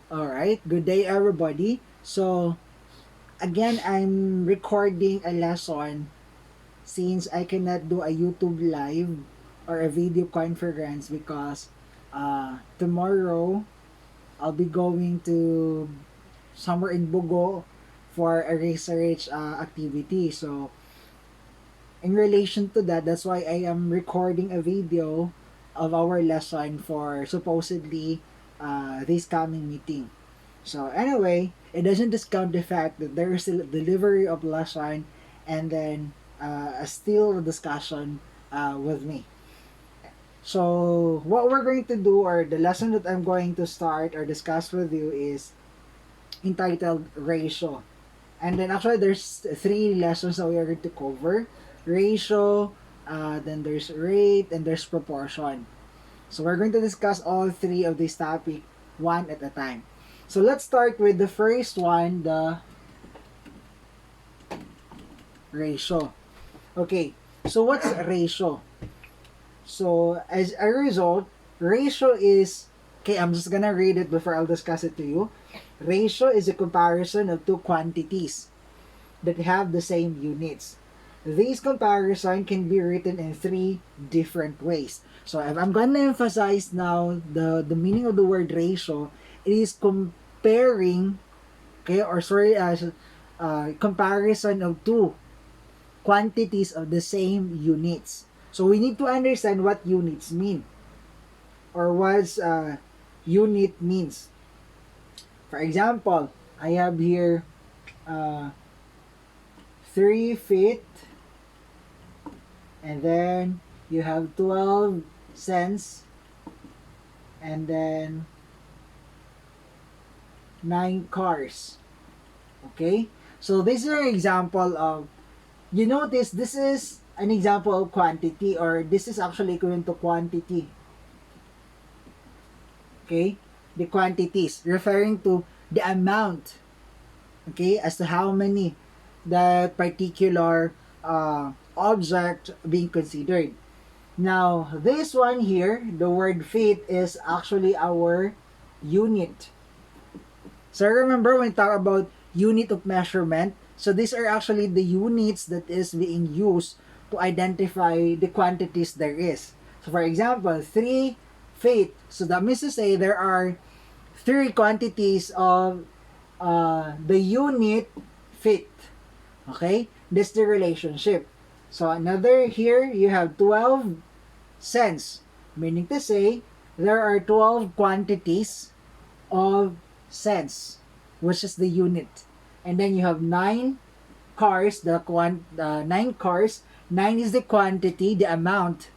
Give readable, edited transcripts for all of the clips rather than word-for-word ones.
All right, good day everybody. So, again, I'm recording a lesson since I cannot do a YouTube live or a video conference because tomorrow I'll be going to somewhere in Bogo for a research activity. So, in relation to that, that's why I am recording a video of our lesson for supposedly this coming meeting. So anyway, it doesn't discount the fact that there is still delivery of lesson and then a still discussion with me. So what we're going to do, or the lesson that I'm going to start or discuss with you, is entitled ratio. And then actually there's three lessons that we are going to cover: ratio, then there's rate, and there's proportion. So we're going to discuss all three of these topic one at a time. So let's start with the first one, the ratio. Okay, so what's ratio? So as a result, ratio is, okay, I'm just gonna read it before I'll discuss it to you. Ratio is a comparison of two quantities that have the same units. These comparison can be written in three different ways. So if I'm gonna emphasize now the meaning of the word ratio, it is comparing, okay, or sorry, comparison of two quantities of the same units. So we need to understand what units mean, or what unit means. For example, I have here uh, 3 feet, and then you have 12 cents, and then 9 cars. Okay? So this is an example of, you notice this is an example of quantity, or this is actually equivalent to quantity. Okay? The quantities referring to the amount, okay, as to how many the particular object being considered. Now, this one here, the word feet, is actually our unit. So remember when we talk about unit of measurement, so these are actually the units that is being used to identify the quantities there is. So for example, 3 feet. So that means to say there are three quantities of the unit feet. Okay? That's the relationship. So another here, you have 12 cents. Meaning to say, there are 12 quantities of cents, which is the unit. And then you have 9 cars, 9 cars. 9 is the quantity, the amount.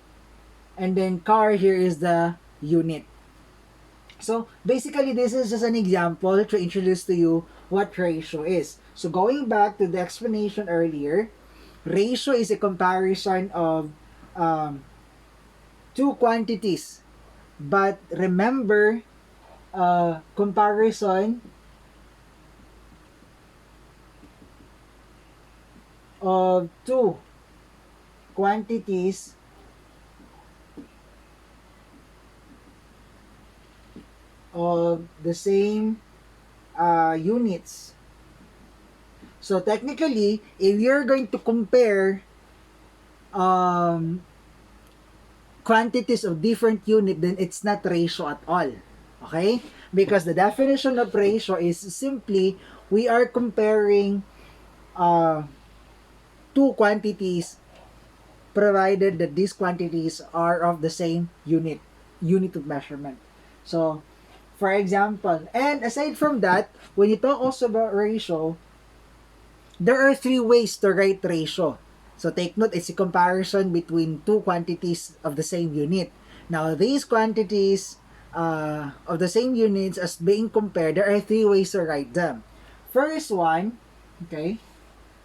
And then car here is the unit. So basically, this is just an example to introduce to you what ratio is. So going back to the explanation earlier, ratio is a comparison of um, two quantities. But remember, comparison of two quantities of the same units. So technically, if you're going to compare um, quantities of different unit, then it's not ratio at all. Okay? Because the definition of ratio is simply we are comparing uh, two quantities provided that these quantities are of the same unit of measurement. So, for example, and aside from that, when you talk also about ratio, there are three ways to write ratio. So take note, it's a comparison between two quantities of the same unit. Now, these quantities of the same units as being compared, there are three ways to write them. First one, okay,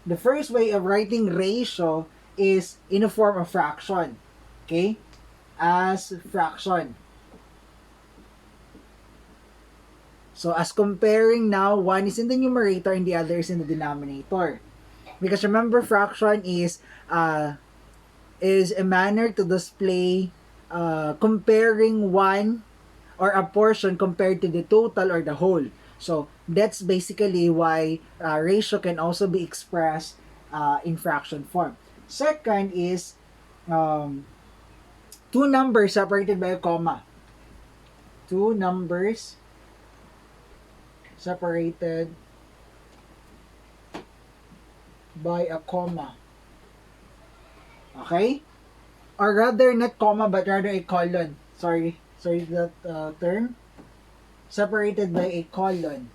the first way of writing ratio is in a form of fraction. Okay, as fraction. So as comparing now, one is in the numerator and the other is in the denominator. Because remember, fraction is a manner to display comparing one or a portion compared to the total or the whole. So that's basically why ratio can also be expressed in fraction form. Second is um, two numbers separated by a comma. Two numbers separated by a comma. Okay? Or rather, not comma, but rather a colon. Sorry that term. Separated by a colon.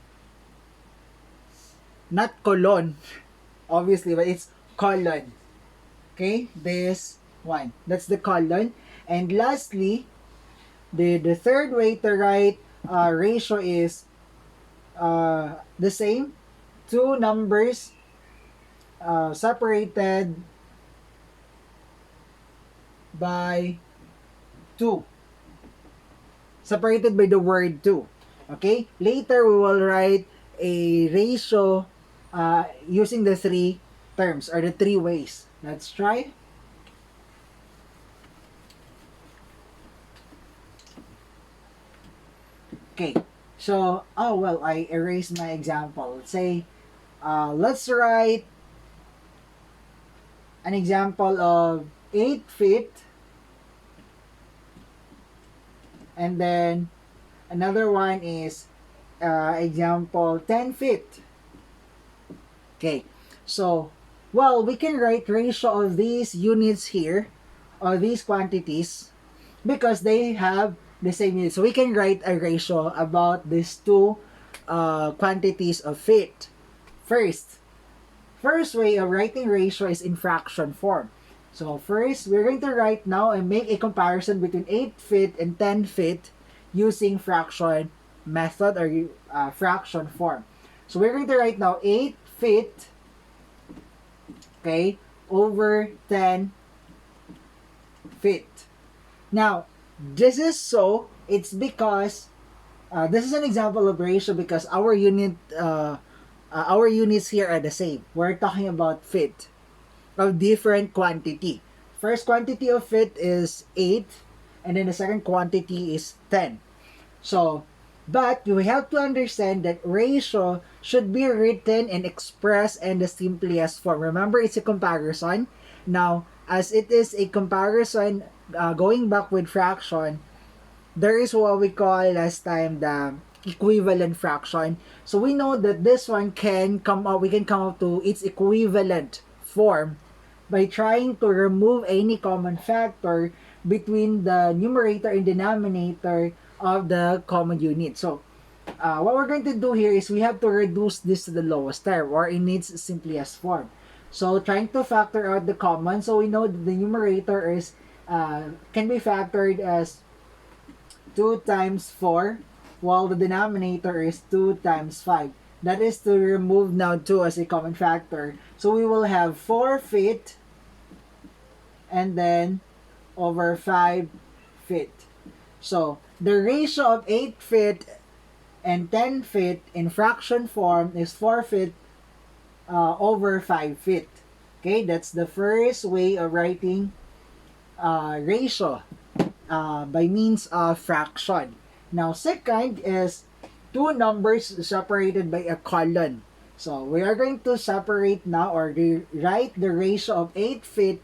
Not colon, obviously, but it's colon. Okay? This one. That's the colon. And lastly, the third way to write ratio is the same. Two numbers separated by 2. Separated by the word 2. Okay? Later, we will write a ratio using the three terms or the three ways. Let's try. Okay. So, oh well, I erased my example. Let's say, let's write an example of 8 feet, and then another one is example 10 feet. Okay, so, well, we can write ratio of these units here, or these quantities, because they have the same unit. So we can write a ratio about these two quantities of feet. First way of writing ratio is in fraction form. So first, we're going to write now and make a comparison between 8 feet and 10 feet using fraction method or fraction form. So we're going to write now 8 feet, okay, over 10 feet. Now, this is so, it's because, this is an example of ratio because our units here are the same. We're talking about feet of different quantity. First quantity of feet is 8, and then the second quantity is 10. So, but we have to understand that ratio should be written and expressed in the simplest form. Remember, it's a comparison. Now, as it is a comparison, going back with fraction, there is what we call last time the equivalent fraction. So we know that this one can come up, we can come up to its equivalent form by trying to remove any common factor between the numerator and denominator of the common unit. So what we're going to do here is we have to reduce this to the lowest term or in its simplest form. So trying to factor out the common, so we know that the numerator is can be factored as 2 times 4, while the denominator is 2 times 5. That is to remove now 2 as a common factor. So we will have 4 feet and then over 5 feet. So the ratio of 8 feet and 10 feet in fraction form is 4 feet over 5 feet. Okay, that's the first way of writing ratio by means of fraction. Now, second is two numbers separated by a colon. So, we are going to separate now or write the ratio of 8 feet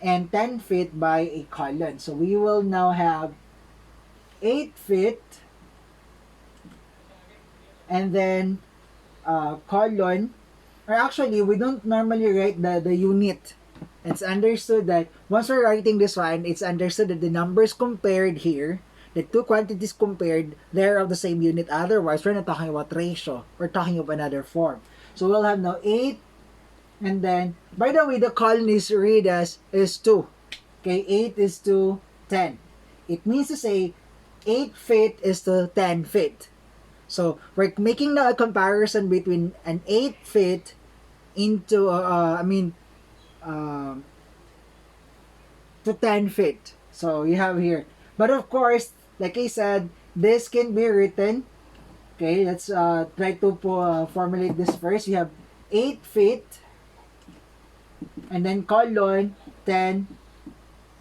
and 10 feet by a colon. So, we will now have 8 feet and then colon. Or actually, we don't normally write the unit. It's understood that once we're writing this one, it's understood that the numbers compared here, the two quantities compared, they're of the same unit. Otherwise, we're not talking about ratio. We're talking of another form. So we'll have now 8, and then, by the way, the colon is read as is 2. Okay, 8 is to 10. It means to say 8 feet is to 10 feet. So we're making now a comparison between an 8 feet into, to 10 feet. So you have here. But of course, like I said, this can be written. Okay, let's try to formulate this first. You have 8 feet and then colon 10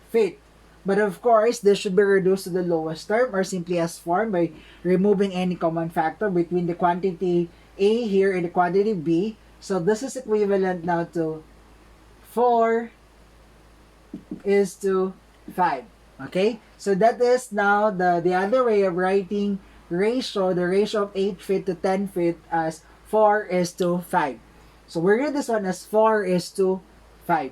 feet. But of course, this should be reduced to the lowest term or simplest form by removing any common factor between the quantity A here and the quantity B. So this is equivalent now to 4 is to 5. Okay? So that is now the other way of writing ratio, the ratio of 8 feet to 10 feet as 4 is to 5. So we read this one as 4 is to 5.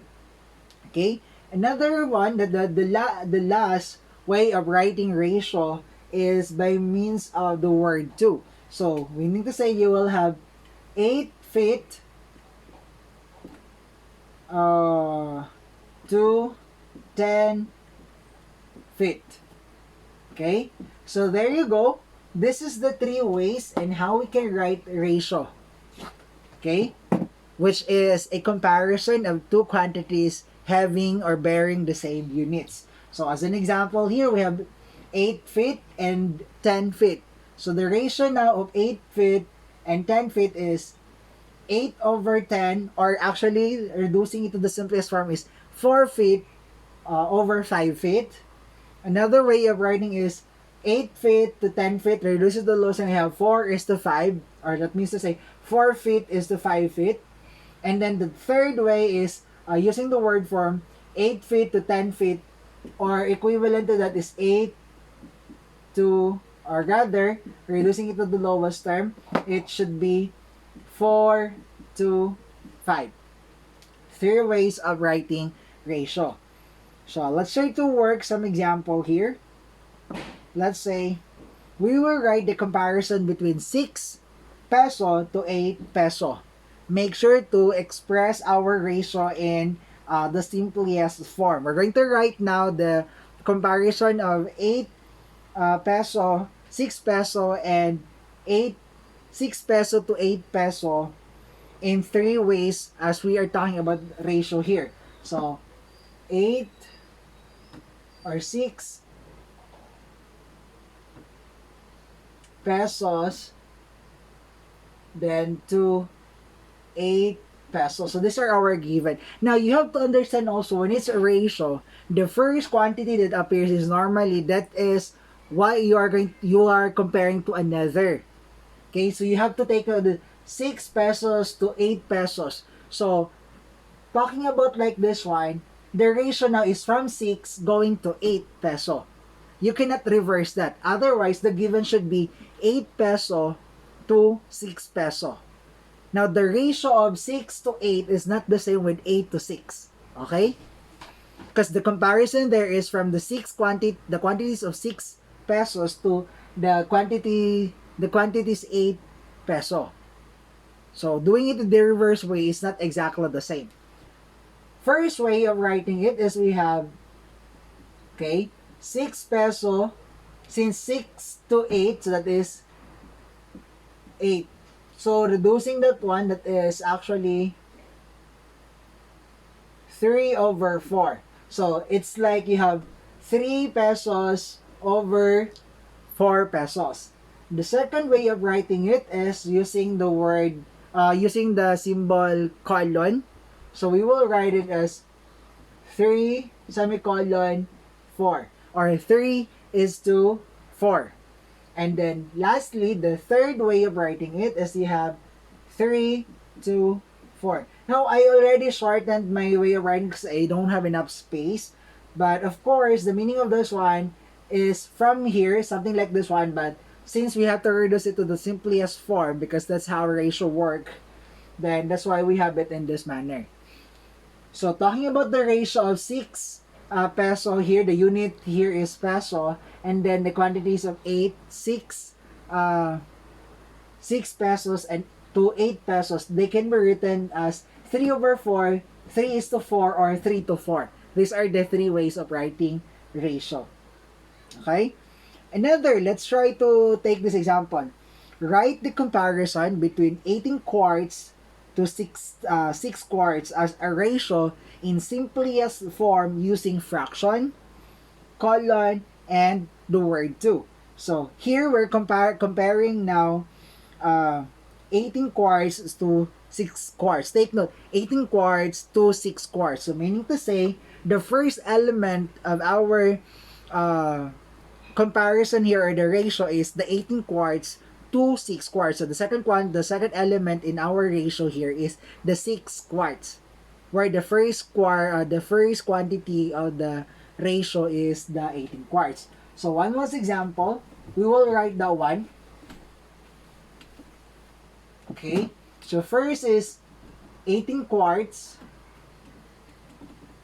Okay? Another one, the last way of writing ratio is by means of the word 2. So we need to say you will have 8 feet to 10 feet. Okay? So there you go. This is the three ways and how we can write ratio. Okay? Which is a comparison of two quantities having or bearing the same units. So as an example here, we have 8 feet and 10 feet. So the ratio now of 8 feet and 10 feet is 8 over 10, or actually reducing it to the simplest form is 4 feet over 5 feet. Another way of writing is 8 feet to 10 feet reduces the lowest, and we have 4 is to 5, or that means to say 4 feet is to 5 feet. And then the third way is using the word form 8 feet to 10 feet, or equivalent to that is 8 to, or rather, reducing it to the lowest term, it should be 4 to 5. Three ways of writing ratio. So let's try to work some example here. Let's say we will write the comparison between 6 peso to 8 peso. Make sure to express our ratio in the simplest form. We're going to write now the comparison of 8 peso, 6 peso, and 6 peso to 8 peso in three ways as we are talking about ratio here. So 8 or 6 pesos, then to 8 pesos. So these are our given. Now you have to understand also, when it's a ratio, the first quantity that appears is normally that is what you are comparing to another. Okay, so you have to take the 6 pesos to 8 pesos. So talking about like this one, the ratio now is from 6 going to 8 peso. You cannot reverse that. Otherwise, the given should be 8 peso to 6 peso. Now, the ratio of 6 to 8 is not the same with 8 to 6. Okay? Because the comparison there is from the quantities of 6 pesos to the quantities 8 peso. So, doing it the reverse way is not exactly the same. First way of writing it is we have, okay, 6 peso, since 6 to 8, so that is 8. So, reducing that one, that is actually 3 over 4. So, it's like you have 3 pesos over 4 pesos. The second way of writing it is using the using the symbol colon. So, we will write it as 3 semicolon 4, or 3 is to 4. And then lastly, the third way of writing it is you have 3 to 4. Now, I already shortened my way of writing because I don't have enough space. But of course, the meaning of this one is from here, something like this one. But since we have to reduce it to the simplest form because that's how ratio work, then that's why we have it in this manner. So talking about the ratio of 6 peso here, the unit here is peso, and then the quantities of 6 pesos and to 8 pesos, they can be written as 3 over 4, 3 is to 4, or 3 to 4. These are the three ways of writing ratio. Okay? Another, let's try to take this example. Write the comparison between 18 quarts to 6 quarts as a ratio in simplest form using fraction, colon, and the word 2. So here we're comparing now 18 quarts to 6 quarts. Take note, 18 quarts to 6 quarts. So meaning to say the first element of our uh, comparison here, or the ratio, is the 18 quarts to 6 quarts. So the second element in our ratio here is the 6 quarts, where the first quantity of the ratio is the 18 quarts. So one last example, we will write that one. Okay, so first is 18 quarts.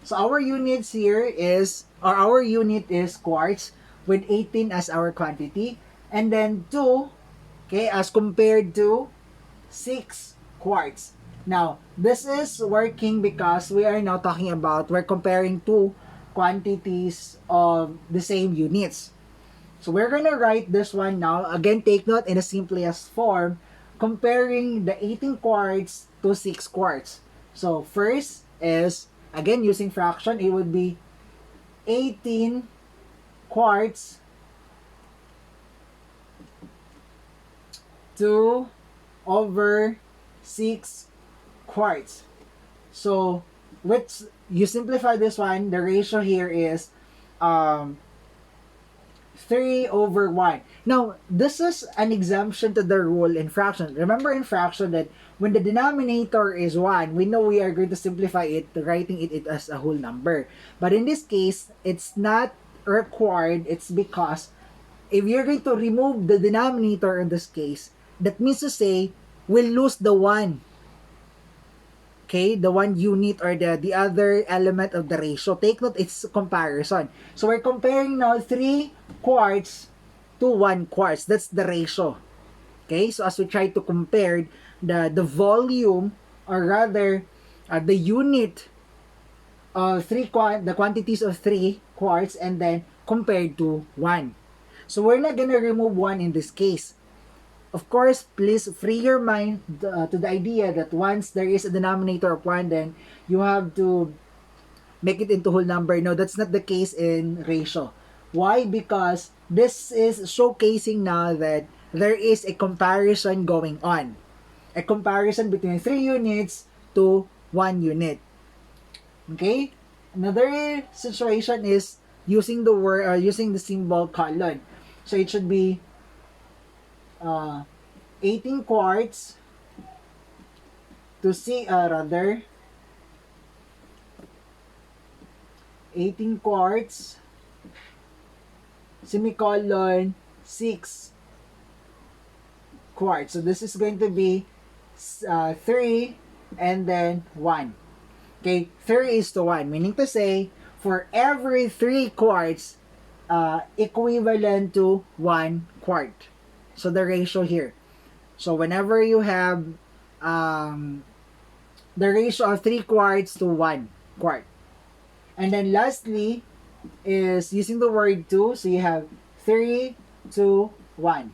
So our units here is, or our unit is quarts with 18 as our quantity, and then 2, okay, as compared to 6 quarts. Now, this is working because we are now talking about, we're comparing two quantities of the same units. So we're gonna write this one now. Again, take note, in the simplest form, comparing the 18 quarts to 6 quarts. So first is, again, using fraction, it would be 18 quarts to over 6 quarts. So, which you simplify this one, the ratio here is um, 3/1. Now, this is an exemption to the rule in fraction. Remember in fraction that when the denominator is 1, we know we are going to simplify it, writing it as a whole number. But in this case, it's not required. It's because if you're going to remove the denominator in this case, that means to say, we'll lose the 1. Okay, the 1 unit, or the other element of the ratio. Take note, it's comparison. So we're comparing now 3 quarts to 1 quarts. That's the ratio. Okay, so as we try to compare the volume, or rather the unit of the quantities of 3 quarts, and then compared to 1. So we're not gonna remove 1 in this case. Of course, please free your mind to the idea that once there is a denominator of 1, then you have to make it into whole number. No, that's not the case in ratio. Why? Because this is showcasing now that there is a comparison going on. A comparison between 3 units to 1 unit. Okay? Another situation is using the word, using the symbol colon. So it should be 18 quarts to see, rather 18 quarts semicolon 6 quarts. So this is going to be 3 and then 1. Okay, 3:1, meaning to say, for every 3 quarts, equivalent to 1 quart. So the ratio here. So whenever you have the ratio of 3 quarts to 1 quart. And then lastly is using the word 2. So you have 3 to 1.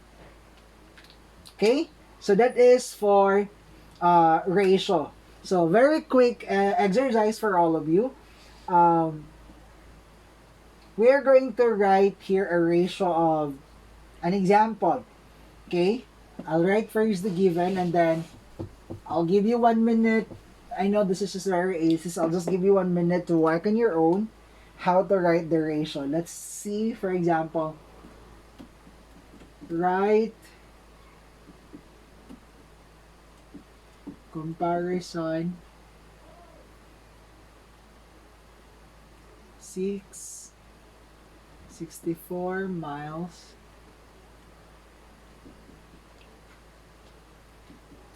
Okay? So that is for ratio. So very quick exercise for all of you. We are going to write here a ratio of an example. Okay? I'll write first the given, and then I'll give you 1 minute. I know this is just very easy, so I'll just give you 1 minute to work on your own how to write the ratio. Let's see, for example, write comparison 64 miles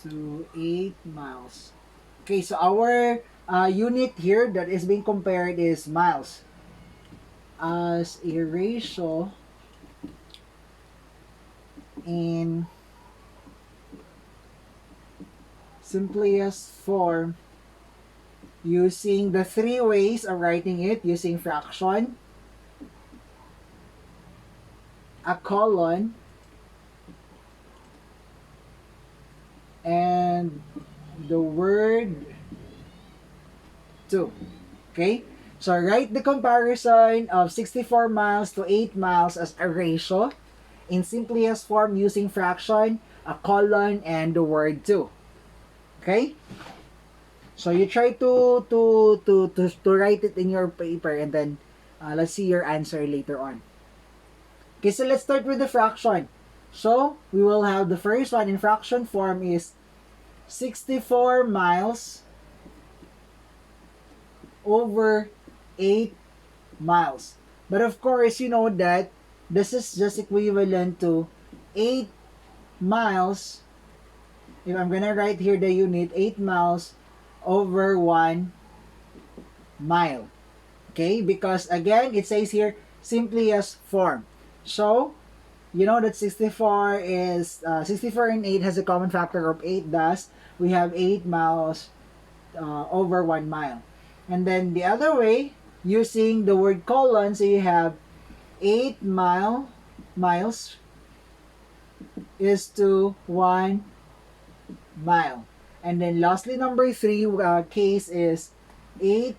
to 8 miles. Okay, so our unit here that is being compared is miles. As a ratio in simplest form, using the 3 ways of writing it, using fraction, a colon, and the word 2. Okay? So write the comparison of 64 miles to 8 miles as a ratio in simplest form using fraction, a colon, and the word 2. Okay? So you try to write it in your paper, and then let's see your answer later on. Okay, so let's start with the fraction. So we will have the first one in fraction form is 64 miles over 8 miles. But of course, you know that this is just equivalent to 8 miles. If I'm gonna write here the unit, 8 miles over 1 mile. Okay, because again, it says here simply as form. So, you know that 64 is 64 and 8 has a common factor of 8, thus we have 8 miles over 1 mile. And then the other way, using the word colon, so you have 8 miles is to 1 mile. And then lastly, number 3 case is 8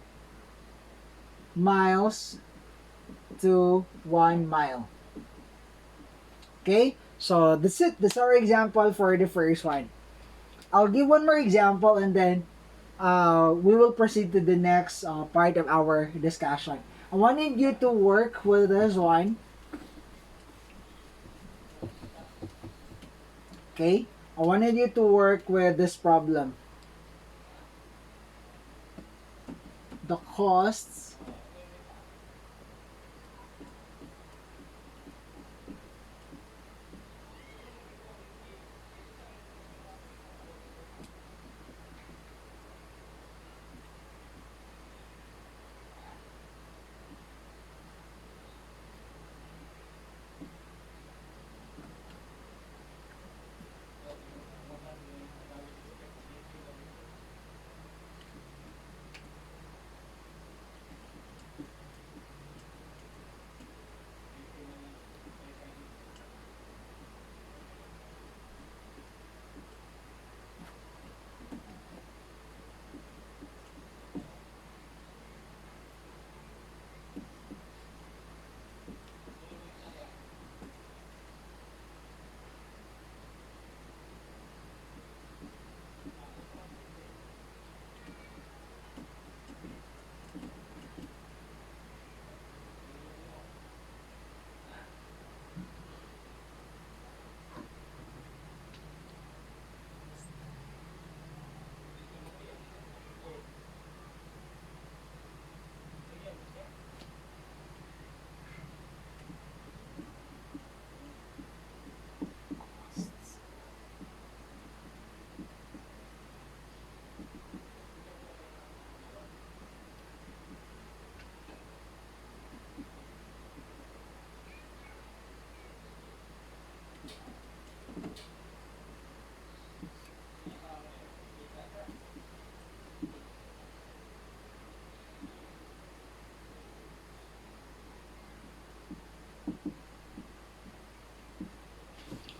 miles to 1 mile. Okay, so that's it. That's our example for the first one. I'll give one more example, and then we will proceed to the next part of our discussion. I wanted you to work with this one. Okay, I wanted you to work with this problem. The costs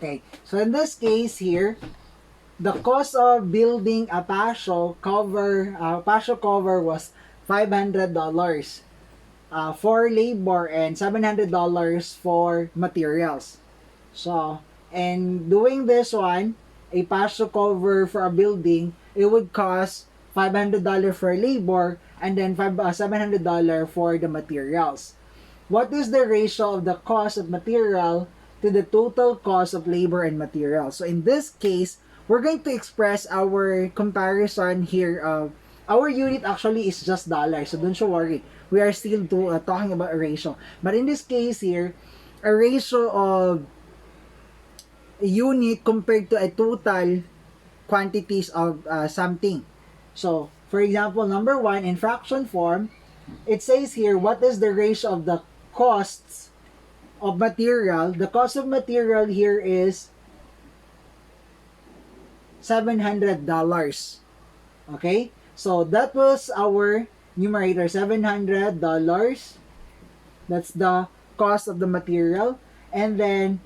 Okay, so in this case here, the cost of building a patio cover was $500 for labor and $700 for materials. So, and doing this one, a patio cover for a building, it would cost $500 for labor and then $700 for the materials. What is the ratio of the cost of material to the total cost of labor and material? So in this case, we're going to express our comparison here of our unit actually is just dollars, so don't you worry. We are still talking about a ratio. But in this case here, a ratio of a unit compared to a total quantities of something. So, for example, number 1, in fraction form, it says here, what is the ratio of the costs of material? The cost of material here is $700. Okay? So, that was our numerator, $700. That's the cost of the material. And then,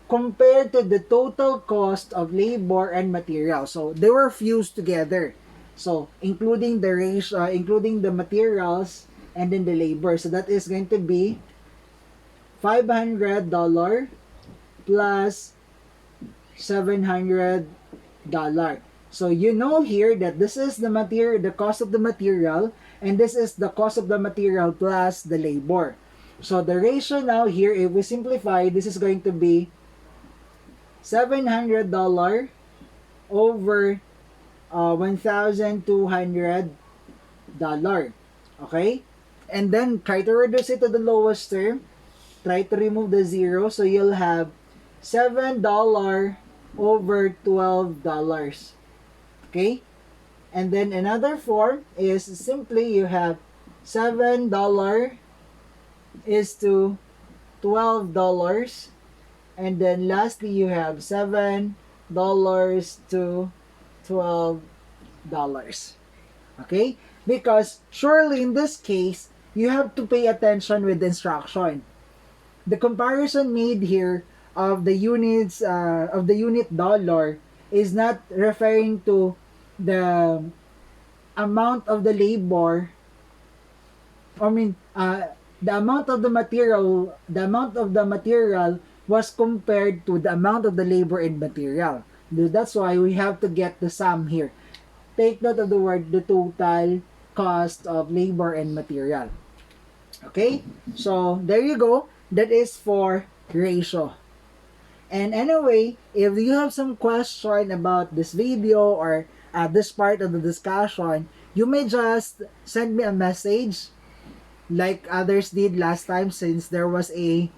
compared to the total cost of labor and material. So, they were fused together. So, including the ratio, including the materials and then the labor. So, that is going to be $500 plus $700. So you know here that this is the material, the cost of the material, and this is the cost of the material plus the labor. So the ratio now here, if we simplify, this is going to be $700 over $1,200. Okay? And then try to reduce it to the lowest term. Try to remove the zero. So you'll have $7 over $12. Okay? And then another form is simply you have $7 is to $12. And then lastly, you have $7 to $12. Okay? Because surely in this case, you have to pay attention with the instruction. The comparison made here of the units of the unit dollar is not referring to the amount of the labor. I mean, the amount of the material was compared to the amount of the labor and material. That's why we have to get the sum here. Take note of the word, the total cost of labor and material. Okay? So, there you go. That is for ratio. And anyway, if you have some question about this video or this part of the discussion, you may just send me a message like others did last time, since there was a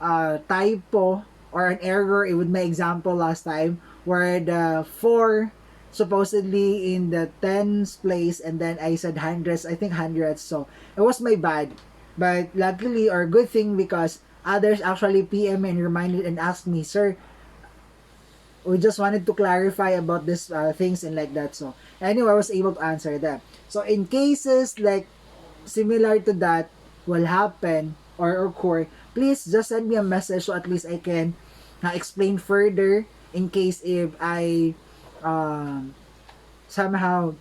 typo or an error with my example last time where the 4 supposedly in the tens place and then I said hundreds, I think hundreds, so it was my bad. But luckily, or good thing, because others actually PM and reminded and asked me, sir, we just wanted to clarify about this things and like that. So anyway, I was able to answer that. So in cases like similar to that will happen or occur, please just send me a message so at least I can explain further in case if I somehow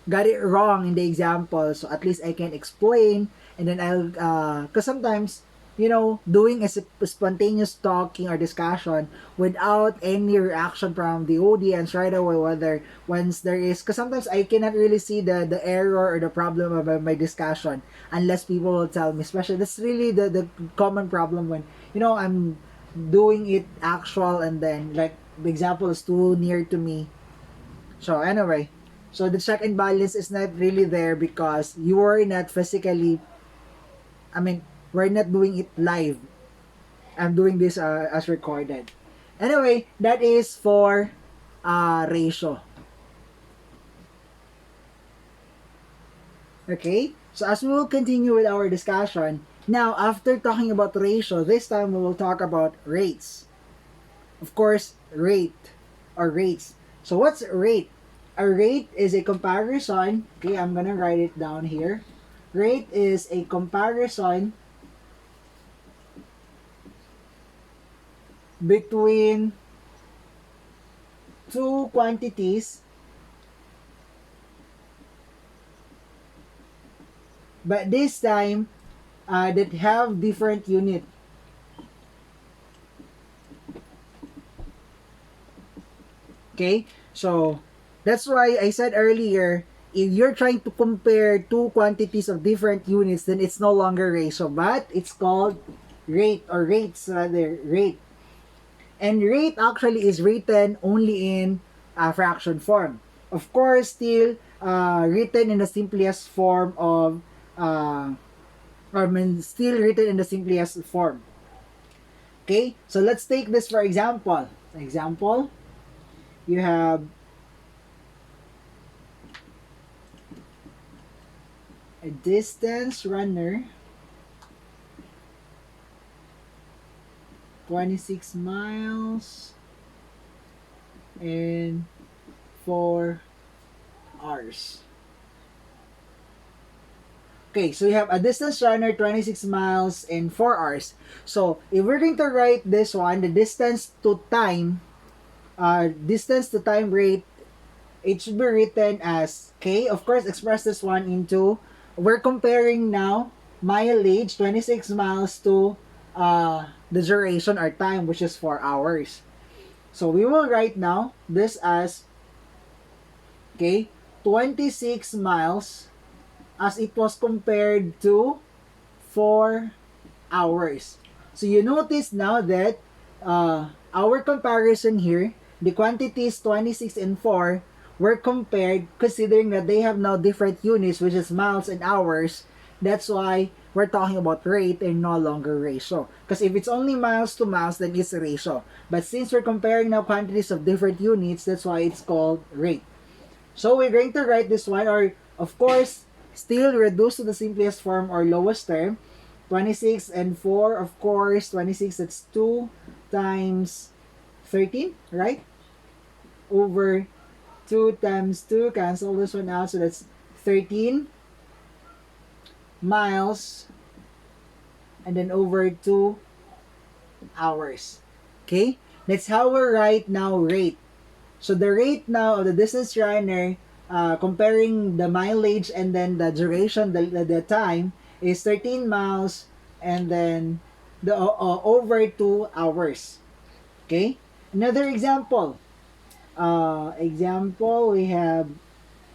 got it wrong in the example. So at least I can explain, and then I'll because sometimes, you know, doing a spontaneous talking or discussion without any reaction from the audience right away, whether once there is, because sometimes I cannot really see the error or the problem of my discussion unless people will tell me. Especially that's really the common problem when, you know, I'm doing it actual and then like the example is too near to me. So anyway, so the check and balance is not really there because you are not physically, I mean, we're not doing it live. I'm doing this as recorded. Anyway, that is for ratio. Okay, so as we will continue with our discussion, now after talking about ratio, this time we will talk about rates. Of course, rate or rates. So what's rate? A rate is a comparison. Okay, I'm gonna write it down here. Rate is a comparison between two quantities, but this time that have different unit. Okay, so that's why I said earlier, if you're trying to compare two quantities of different units, then it's no longer ratio, but it's called rate, or rates rather, rate. And rate actually is written only in fraction form. Of course, still written in the simplest form of, or I mean, still written in the simplest form. Okay, so let's take this for example. Example, you have a distance runner, 26 miles in 4 hours. Okay, so you have a distance runner, 26 miles in 4 hours. So if we're going to write this one, the distance to time rate, it should be written as K. Of course, express this one into, we're comparing now mileage, 26 miles to the duration or time, which is 4 hours. So we will write now this as Okay? 26 miles as it was compared to 4 hours. So you notice now that our comparison here, the quantities 26 and 4 were compared considering that they have now different units, which is miles and hours. That's why we're talking about rate and no longer ratio. Because if it's only miles to miles, then it's a ratio. But since we're comparing now quantities of different units, that's why it's called rate. So we're going to write this one, or of course, still reduce to the simplest form or lowest term. 26 and 4, of course, 26, that's 2 times 13, right? Over 2 times 2, cancel this one out, so that's 13 miles, and then over 2 hours. Okay? That's how we write now rate. So the rate now of the distance runner, comparing the mileage and then the duration, the time, is 13 miles and then the over 2 hours. Okay? Another example. We have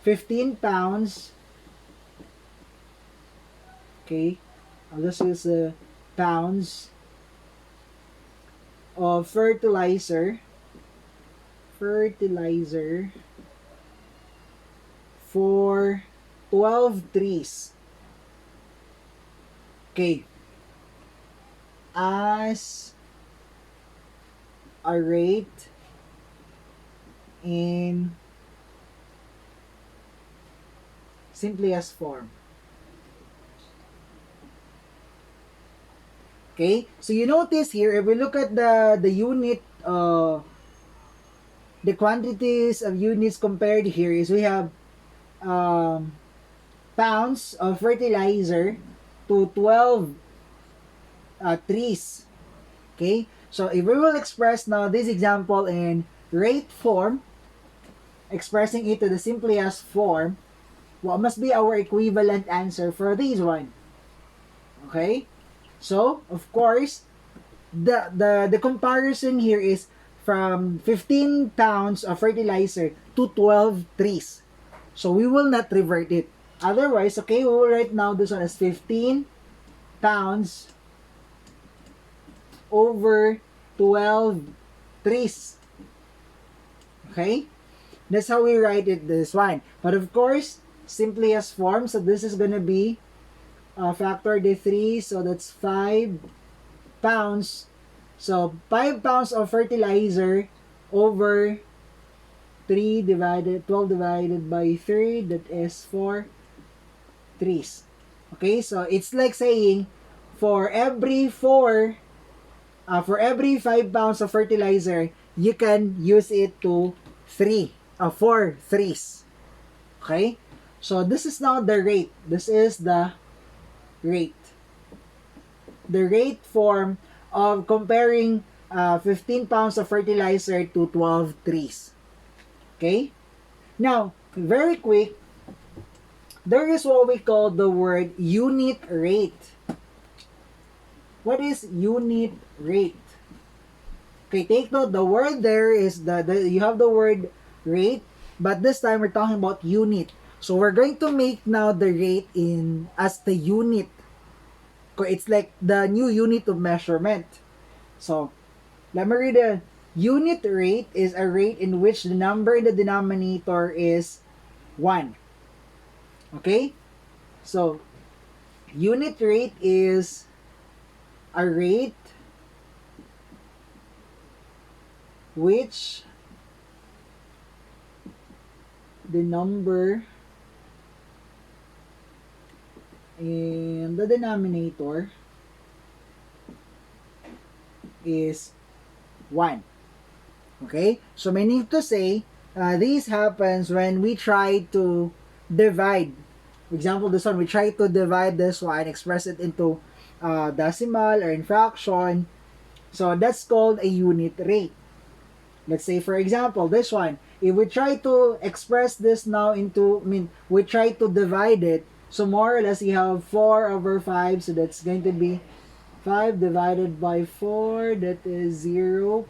15 pounds. Okay? I'll just use the pounds of fertilizer for 12 trees. Okay. As a rate in simplest form. Okay? So you notice here, if we look at the unit, the quantities of units compared here is we have um, pounds of fertilizer to 12 trees. Okay? So if we will express now this example in rate form, expressing it to the simplest form, what must be our equivalent answer for this one? Okay? So, of course, the comparison here is from 15 pounds of fertilizer to 12 trees. So we will not revert it. Otherwise, okay, we will write now this one as 15 pounds over 12 trees. Okay? That's how we write it this one. But of course, simplest form. So this is gonna be factor the 3. So that's 5 pounds. So 5 pounds of fertilizer over 12 divided by 3, that is 4 trees. Okay, so it's like saying for every 5 pounds of fertilizer, you can use it to 4 trees. Okay, so this is now the rate. This is the rate. The rate form of comparing 15 pounds of fertilizer to 12 trees. Okay? Now, very quick, there is what we call the word unit rate. What is unit rate? Okay, take note, the word there is, you have the word rate, but this time we're talking about unit. So we're going to make now the rate in as the unit. It's like the new unit of measurement. So, let me read the unit rate is a rate in which the number in the denominator is 1. Okay? So, unit rate is a rate which the number in the denominator is 1. Okay? So, meaning to say, this happens when we try to divide. For example, this one, we try to divide this one, express it into decimal or in fraction. So, that's called a unit rate. Let's say, for example, this one, if we try to express this now into, we try to divide it, so more or less you have 4 over 5, so that's going to be 5 divided by 4, that is 0.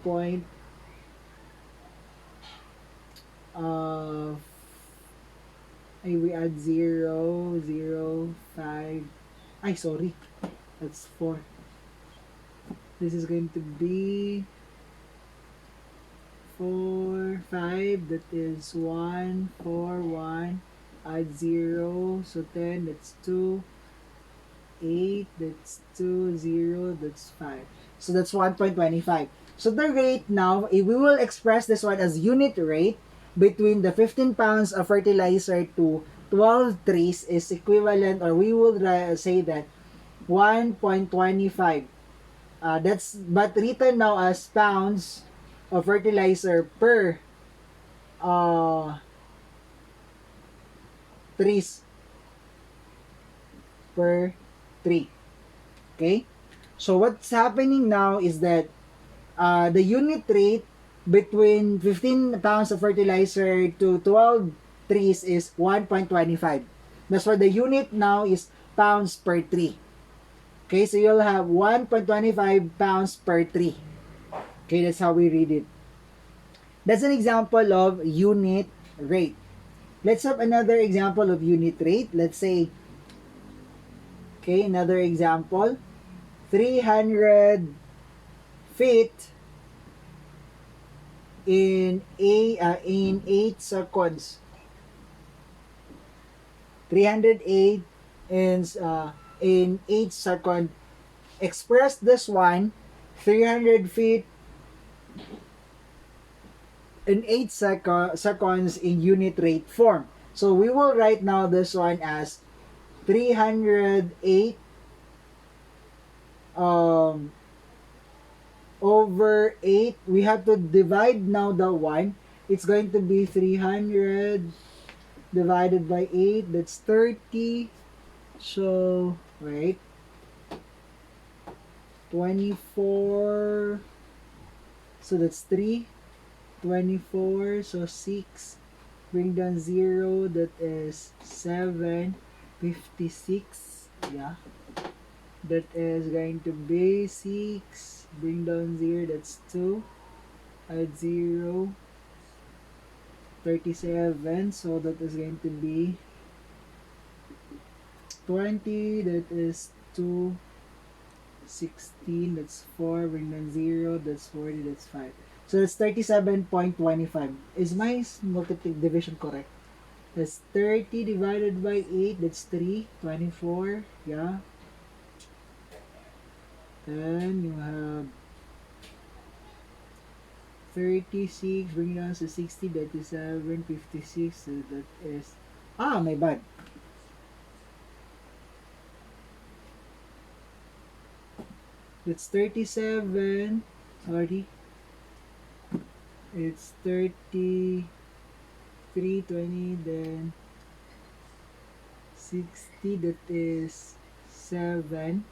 We add 0, 0, 5. Ay, sorry. That's 4. This is going to be 4, 5. That is 1, 4, 1. Add 0. So 10. That's 2. 8. That's 2. 0. That's 5. So that's 1.25. So the rate now, if we will express this one as unit rate between the 15 pounds of fertilizer to 12 trees is equivalent, or we will say that 1.25. That's but written now as pounds of fertilizer per uh, trees per tree. Okay? So what's happening now is that the unit rate between 15 pounds of fertilizer to 12 trees is 1.25. That's why the unit now is pounds per tree. Okay, so you'll have 1.25 pounds per tree. Okay, that's how we read it. That's an example of unit rate. Let's have another example of unit rate. Let's say, okay, another example. 300 feet in 8 seconds. 308 in 8 seconds. Express this one, 300 feet in 8 seconds in unit rate form. So we will write now this one as 308 over 8. We have to divide now the 1. It's going to be 300 divided by 8. That's 30. So, wait. 24. So that's 3. 24. So 6. Bring down 0. That is 7. 56. Yeah. That is going to be 6. Bring down 0. That's 2. Add 0. 37. So that is going to be 20. That is 2. 16. That's 4. Bring down 0. That's 40. That's 5. So that's 37.25. Is my multiplication division correct? That's 30 divided by 8. That's 3. 24. Yeah. Then you have 36, bring down to 60, that is 7, 56, so that is, my bad. That's 37, sorry. It's 33, 20, then 60, that is 7.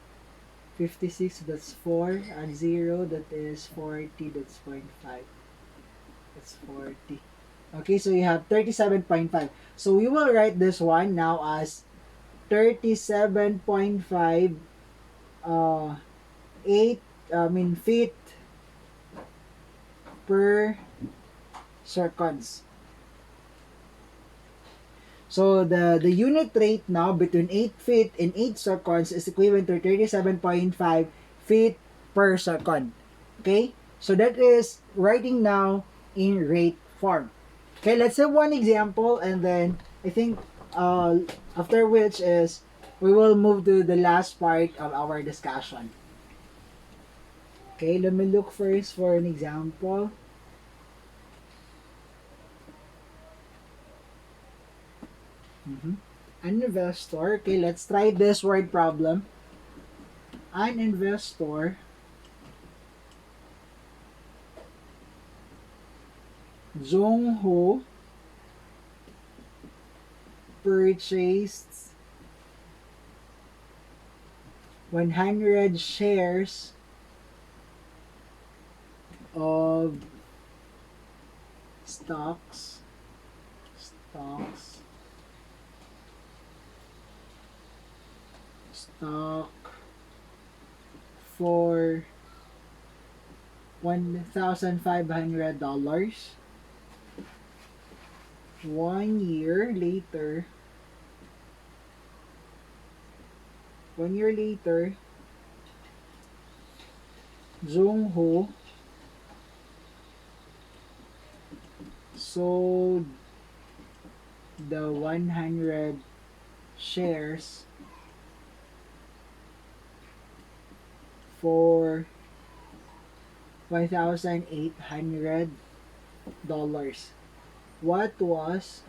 56, that's 4, and 0, that is 40, that's 0.5. That's 40. Okay, so you have 37.5. So we will write this one now as 37.5 feet per seconds. So the unit rate now between 8 feet and 8 seconds is equivalent to 37.5 feet per second. Okay? So that is writing now in rate form. Okay, let's have one example, and then I think after which is we will move to the last part of our discussion. Okay, let me look first for an example. An investor, okay, let's try this word problem. An investor Jung Ho purchased 100 shares of stocks for $1,500. 1 year later, 1 year later, Jung Ho sold the 100 shares for $1,800. What was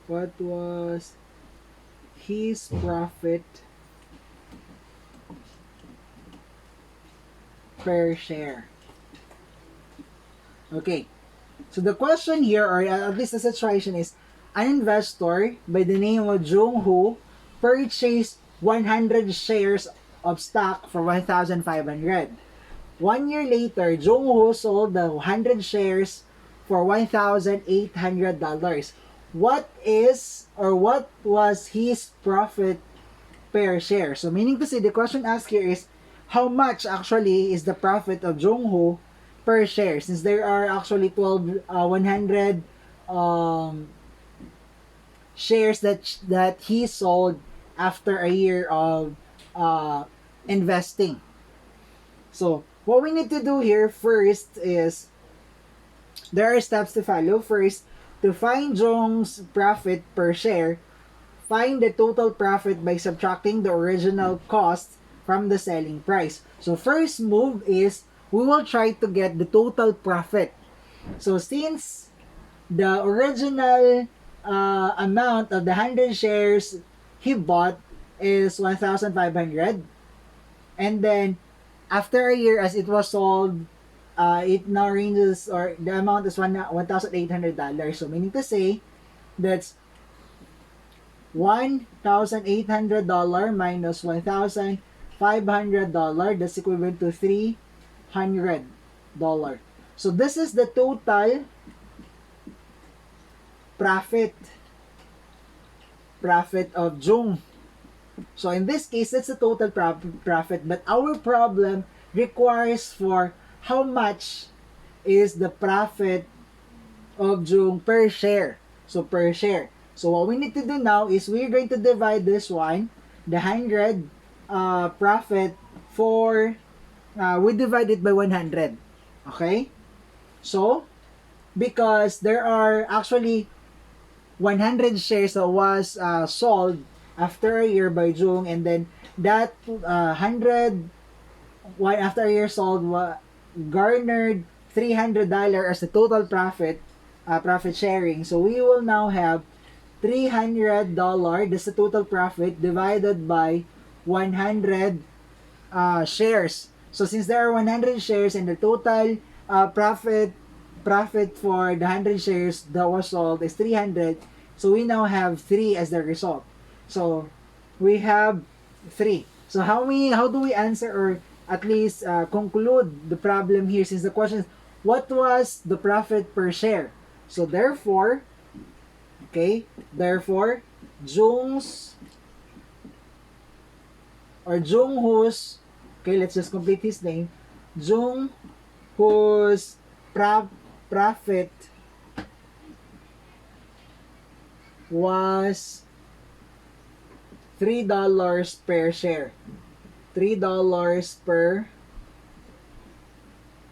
what was his profit per share? Okay. So the question here, or at least the situation is, an investor by the name of Jung Ho purchased 100 shares of stock for 1,500. 1 year later, Jung Ho sold the 100 shares for $1,800. What is, or what was his profit per share? So meaning to say, the question asked here is, how much actually is the profit of Jung Ho per share, since there are actually 100 um, shares that he sold after a year of uh, investing. So what we need to do here first is, there are steps to follow. First, to find Jung's profit per share, find the total profit by subtracting the original cost from the selling price. So first move is, we will try to get the total profit. So since the original amount of the 100 shares he bought is 1,500, and then after a year as it was sold, it now ranges, or the amount is $1,800. So meaning to say, that's $1,800 minus $1,500, that's equivalent to $300. So this is the total profit of Jung. So in this case, that's the total profit, but our problem requires for how much is the profit of Jung per share. So per share. So what we need to do now is, we're going to divide this one, the 100 profit, for we divide it by 100. Okay? So because there are actually 100 shares that was sold after a year by Jung, and then that 100 after a year sold garnered $300 as the total profit, profit sharing. So we will now have $300, that's the total profit, divided by 100 shares. So since there are 100 shares and the total profit for the 100 shares that was sold is 300, so we now have 3 as the result. So we have 3. So how do we answer, or at least conclude the problem here, since the question is, what was the profit per share? So therefore, Jung's, or Jung Ho's, let's just complete his name. Jung Ho's profit was $3 per share. $3 per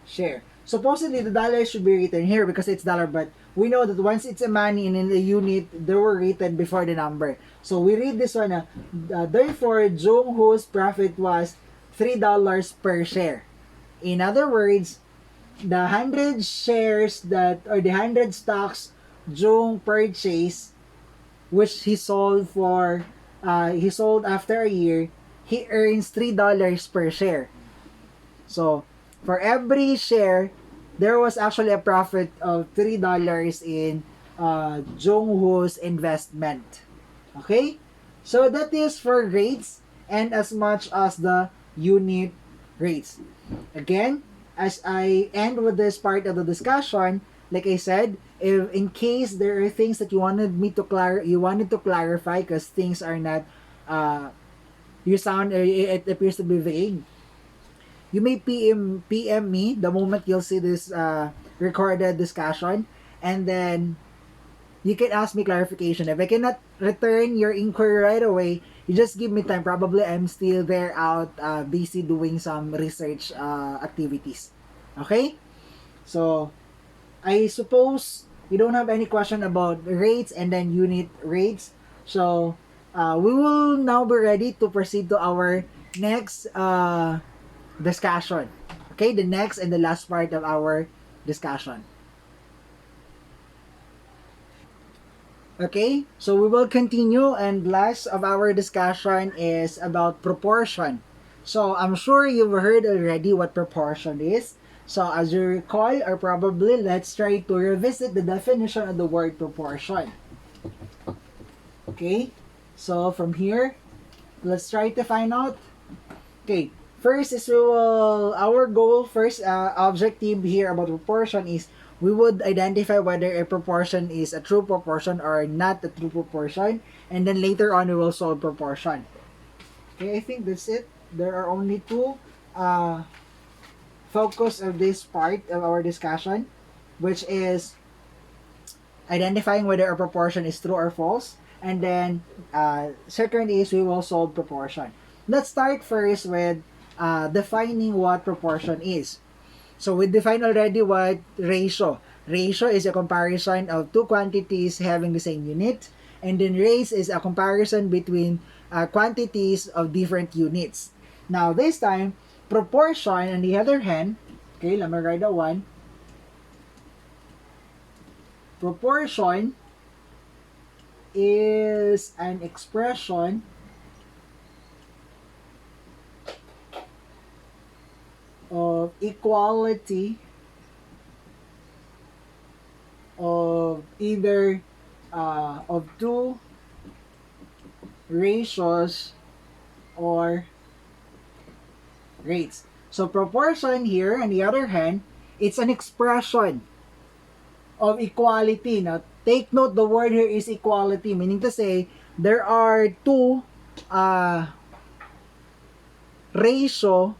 share. Supposedly, the dollar should be written here because it's dollar, but we know that once it's a money and in the unit, they were written before the number. So we read this one. Therefore, Jung Ho's profit was $3 per share. In other words, the 100 shares that, or the 100 stocks Jung purchased, which he sold after a year, he earns $3 per share. So for every share, there was actually a profit of $3 in Jung Ho's investment. Okay? So that is for rates, and as much as the unit rates. Again, as I end with this part of the discussion, like I said, if in case there are things that you wanted to clarify, because things are not, it appears to be vague, you may PM me the moment you'll see this recorded discussion, and then you can ask me clarification. If I cannot return your inquiry right away, you just give me time. Probably I'm still there out busy doing some research activities. Okay? So, I suppose you don't have any question about rates and then unit rates. So, we will now be ready to proceed to our next discussion. Okay, the next and the last part of our discussion. Okay, so we will continue, and last of our discussion is about proportion. So I'm sure you've heard already what proportion is. So as you recall, or probably let's try to revisit the definition of the word proportion. Okay, so from here, let's try to find out. Okay, first is our goal, first objective here about proportion is we would identify whether a proportion is a true proportion or not a true proportion, and then later on we will solve proportion. Okay, I think that's it. There are only two focus of this part of our discussion, which is identifying whether a proportion is true or false, and then second is we will solve proportion. Let's start first with defining what proportion is. So we defined already what ratio. Ratio is a comparison of two quantities having the same unit, and then race is a comparison between quantities of different units. Now this time, proportion on the other hand, okay, let me write that one. Proportion is an expression of equality of either of two ratios or rates. So proportion here, on the other hand, it's an expression of equality. Now, take note, the word here is equality, meaning to say there are two ratio,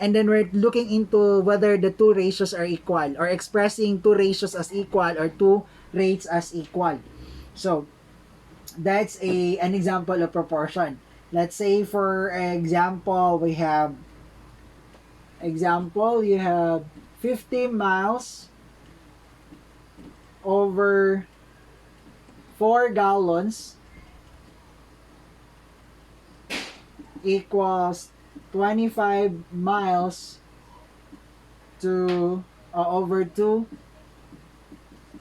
and then we're looking into whether the two ratios are equal, or expressing two ratios as equal or two rates as equal. So that's an example of proportion. Let's say for example, you have 50 miles over 4 gallons equals 25 miles to over 2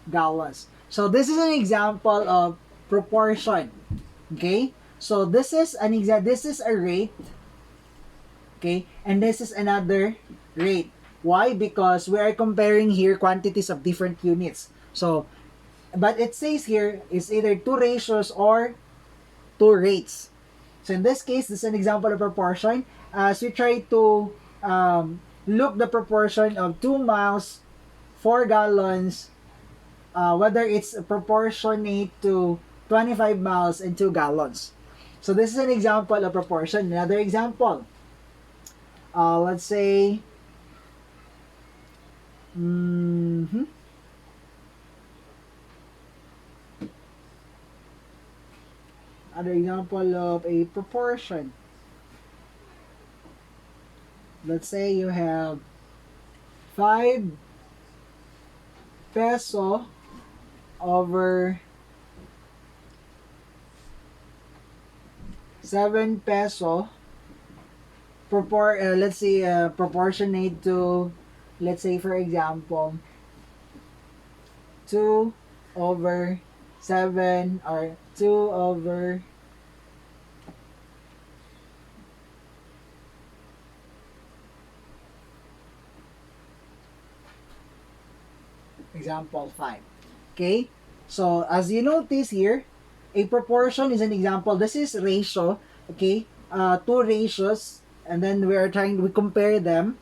gallons. So this is an example of proportion. Okay? So this is a rate. Okay? And this is another rate. Why? Because we are comparing here quantities of different units. So, but it says here is either two ratios or two rates. So in this case, this is an example of proportion. As we try to look the proportion of 2 miles, 4 gallons, whether it's proportionate to 25 miles and 2 gallons. So this is an example of proportion. Another example. Let's say, other example of a proportion. Let's say you have 5 peso over 7 peso. Let's say proportionate to, let's say for example, 2 over 7 or 2 over example 5. Okay? So, as you notice here, a proportion is an example. This is ratio. Okay? Two ratios. And then we compare them.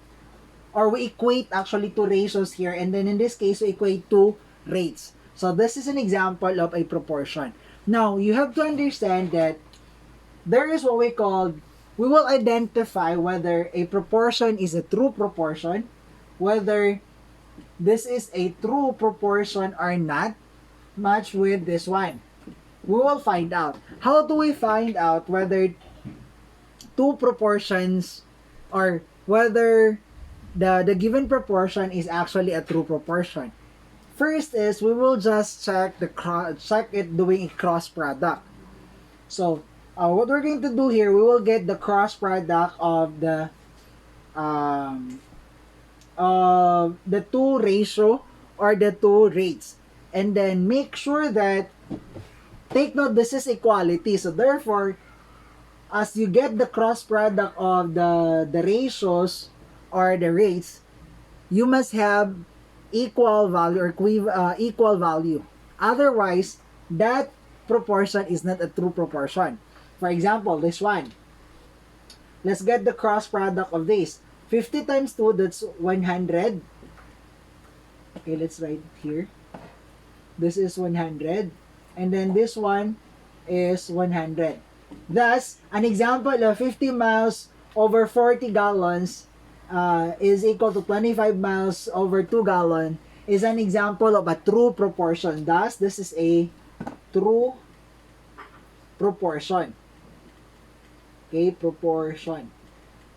Or we equate actually two ratios here. And then in this case, we equate two rates. So, this is an example of a proportion. Now, you have to understand that there is what we will identify whether a proportion is a true proportion, whether this is a true proportion or not, match with this one. We will find out. How do we find out whether two proportions or whether the given proportion is actually a true proportion? First is we will just check it doing a cross product. So what we're going to do here, we will get the cross product um, of the two ratio or the two rates, and then make sure that, take note, this is equality. So therefore, as you get the cross product of the ratios or the rates, you must have equal value or equal value. Otherwise, that proportion is not a true proportion. For example, this one. Let's get the cross product of this. 50 times 2, that's 100. Okay, let's write here. This is 100. And then this one is 100. Thus, an example of 50 miles over 40 gallons is equal to 25 miles over 2 gallon is an example of a true proportion. Thus, this is a true proportion. Okay, proportion.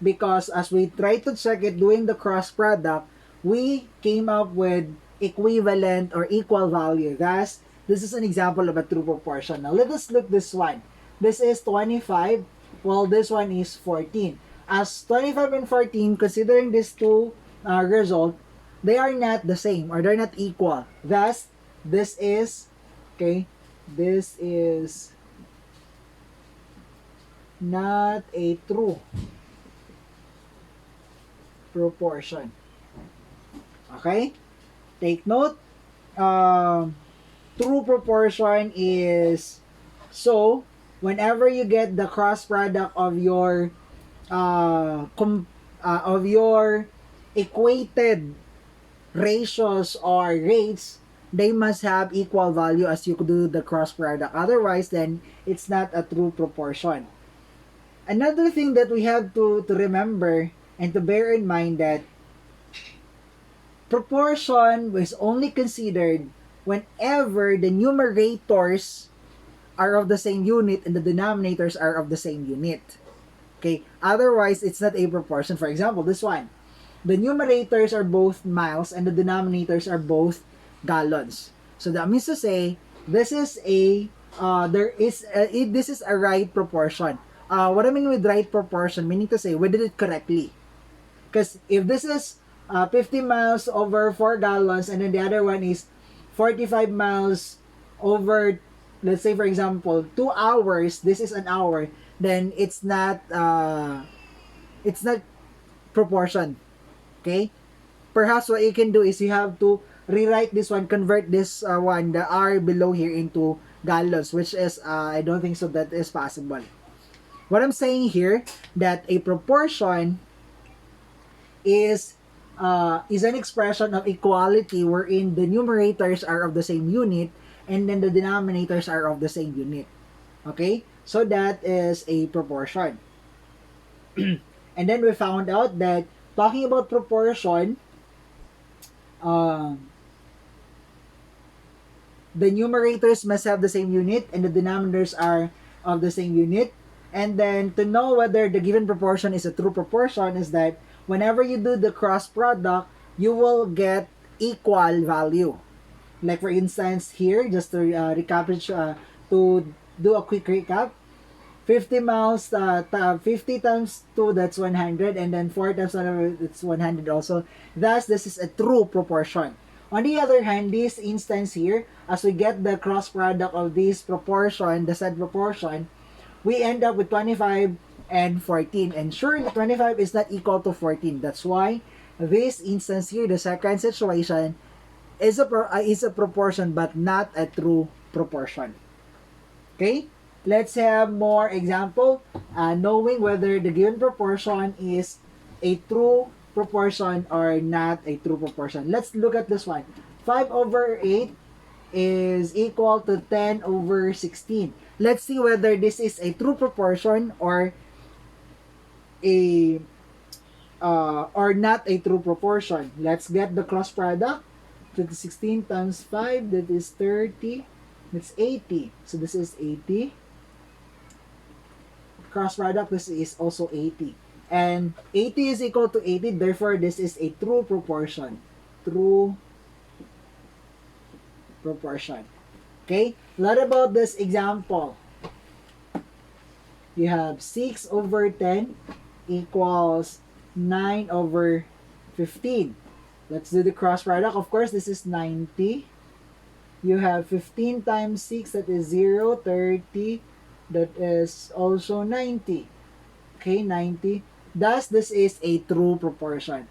Because as we try to check it doing the cross product, we came up with equivalent or equal value. Thus, this is an example of a true proportion. Now, let us look this one. This is 25, while this one is 14. As 25 and 14, considering these two result, they are not the same or they're not equal. Thus, this is, okay, this is not a true proportion. Okay? Take note. True proportion is, so whenever you get the cross product of your equated ratios or rates, they must have equal value as you do the cross product. Otherwise, then it's not a true proportion. Another thing that we have to remember and to bear in mind that proportion was only considered whenever the numerators are of the same unit and the denominators are of the same unit. Okay, otherwise it's not a proportion. For example, this one. The numerators are both miles and the denominators are both gallons. So that means to say this is this is a right proportion. What I mean with right proportion, meaning to say we did it correctly. Because if this is 50 miles over 4 gallons and then the other one is 45 miles over, let's say for example 2 hours, this is an hour, then it's not proportion. Okay, perhaps what you can do is you have to rewrite this one, convert this one, the R below here, into gallons, which is I don't think so that is possible. What I'm saying here, that a proportion is an expression of equality wherein the numerators are of the same unit and then the denominators are of the same unit. Okay, so that is a proportion. And then we found out that talking about proportion, the numerators must have the same unit and the denominators are of the same unit. And then to know whether the given proportion is a true proportion is that whenever you do the cross product, you will get equal value. Like for instance here, just to to do a quick recap, 50 miles, 50 times 2, that's 100, and then 4 times 1, it's 100 also. Thus, this is a true proportion. On the other hand, this instance here, as we get the cross product of this proportion, the said proportion, we end up with 25 and 14. And surely 25 is not equal to 14. That's why this instance here, the second situation, is a proportion but not a true proportion. Okay? Let's have more example, knowing whether the given proportion is a true proportion or not a true proportion. Let's look at this one. 5 over 8 is equal to 10 over 16. Let's see whether this is a true proportion or not a true proportion. Let's get the cross product. That is 16 times 5, that is 30. That's 80. So this is 80. Cross product, this is also 80. And 80 is equal to 80, therefore this is a true proportion. True proportion. Okay? What about this example? You have 6 over 10 equals 9 over 15. Let's do the cross product. Of course, this is 90. You have 15 times 6, that is 0, 30. That is also 90. Okay, 90. Thus, this is a true proportion.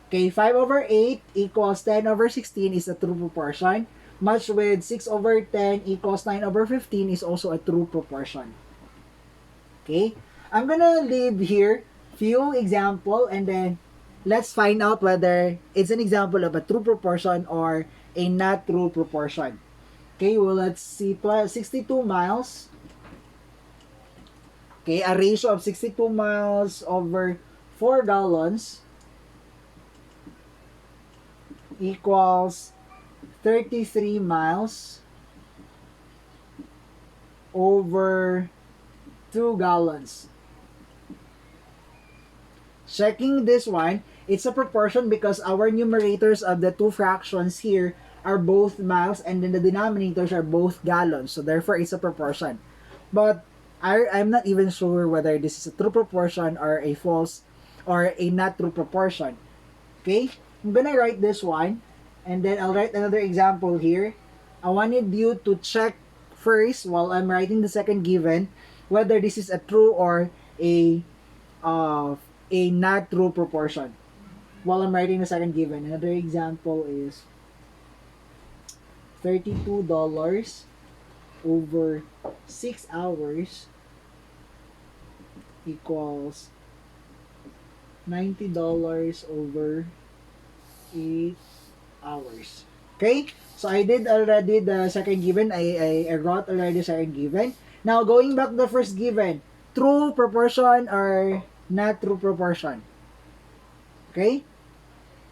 Okay, 5 over 8 equals 10 over 16 is a true proportion. Matched with 6 over 10 equals 9 over 15 is also a true proportion. Okay, I'm gonna leave here few example and then let's find out whether it's an example of a true proportion or a not true proportion. Okay, well, let's see. 62 miles. Okay, a ratio of 62 miles over 4 gallons equals 33 miles over 2 gallons. Checking this one, it's a proportion because our numerators of the two fractions here are both miles and then the denominators are both gallons. So therefore, it's a proportion. But I'm not even sure whether this is a true proportion or a false or a not true proportion. Okay? I'm gonna write this one and then I'll write another example here. I wanted you to check first while I'm writing the second given whether this is a true or uh, a not true proportion. While I'm writing the second given, another example is $32 over 6 hours equals $90 over 8 hours. Okay? So I did already the second given. I wrote already the second given. Now going back to the first given, true proportion or not true proportion. Okay?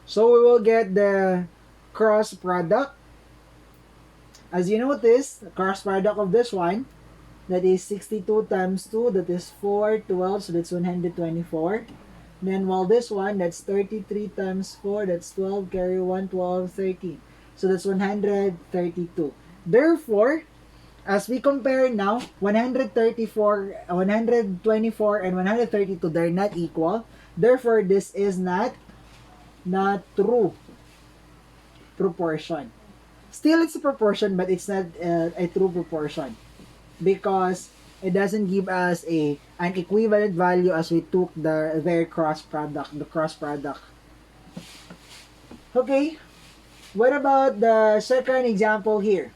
So we will get the cross product. As you notice, the cross product of this one, that is 62 times 2, that is 412, so that's 124. Then while this one, that's 33 times 4, that's 12, carry 1, 12, 13. So that's 132. Therefore, as we compare now, 124, 124, and 132, they're not equal. Therefore, this is not true proportion. Still, it's a proportion, but it's not a true proportion because it doesn't give us an equivalent value as we took their cross product, the cross product. Okay, what about the second example here?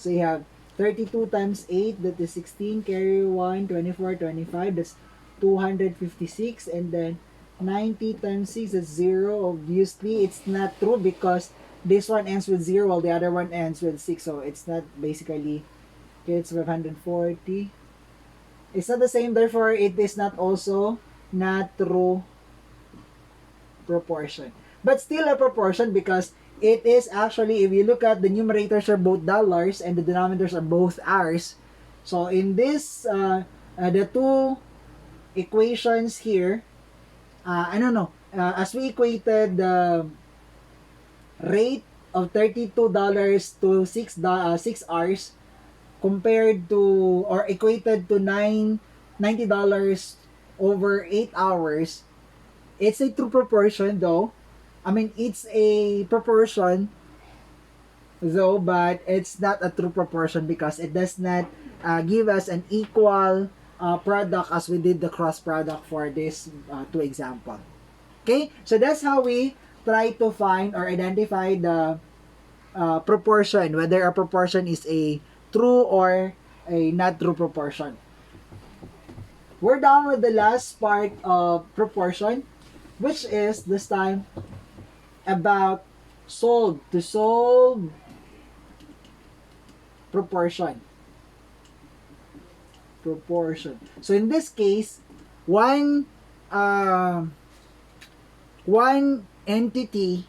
So you have 32 times 8, that is 16, carry 1, 24, 25, that's 256, and then 90 times 6, that's 0. Obviously, it's not true because this one ends with 0 while the other one ends with 6, so it's not basically, okay, it's 540. It's not the same, therefore it is not also not true proportion. But still a proportion because it is actually, if you look at the numerators are both dollars and the denominators are both hours. So in this, the two equations here, I don't know, as we equated the rate of $32 to 6 hours compared to or equated to $90 over 8 hours, it's a true proportion though. I mean, it's a proportion though, but it's not a true proportion because it does not give us an equal product as we did the cross product for this two example. Okay, so that's how we try to find or identify the proportion, whether a proportion is a true or a not true proportion. We're done with the last part of proportion, which is this time about to solve proportion. So in this case, one entity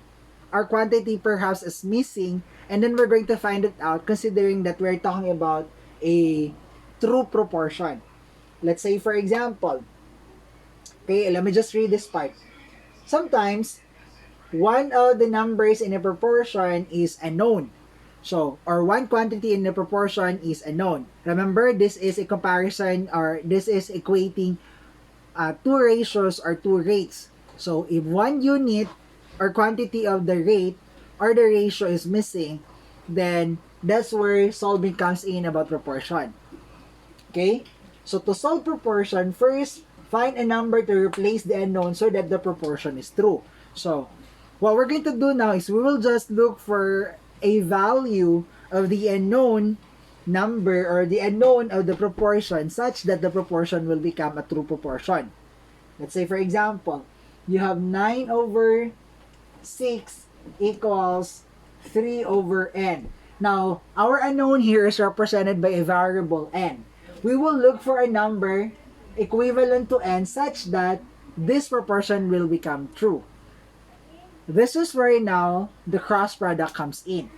our quantity perhaps is missing, and then we're going to find it out considering that we're talking about a true proportion. Let's say, for example, okay, let me just read this part. Sometimes, one of the numbers in a proportion is unknown. So, or one quantity in the proportion is unknown. Remember, this is a comparison, or this is equating two ratios or two rates. So, if one unit or quantity of the rate or the ratio is missing, then that's where solving comes in about proportion. Okay? So, to solve proportion, first, find a number to replace the unknown so that the proportion is true. So, what we're going to do now is we will just look for a value of the unknown number or the unknown of the proportion such that the proportion will become a true proportion. Let's say, for example, you have 9 over 6 equals 3 over n. Now, our unknown here is represented by a variable n. We will look for a number equivalent to n such that this proportion will become true. This is where now the cross product comes in.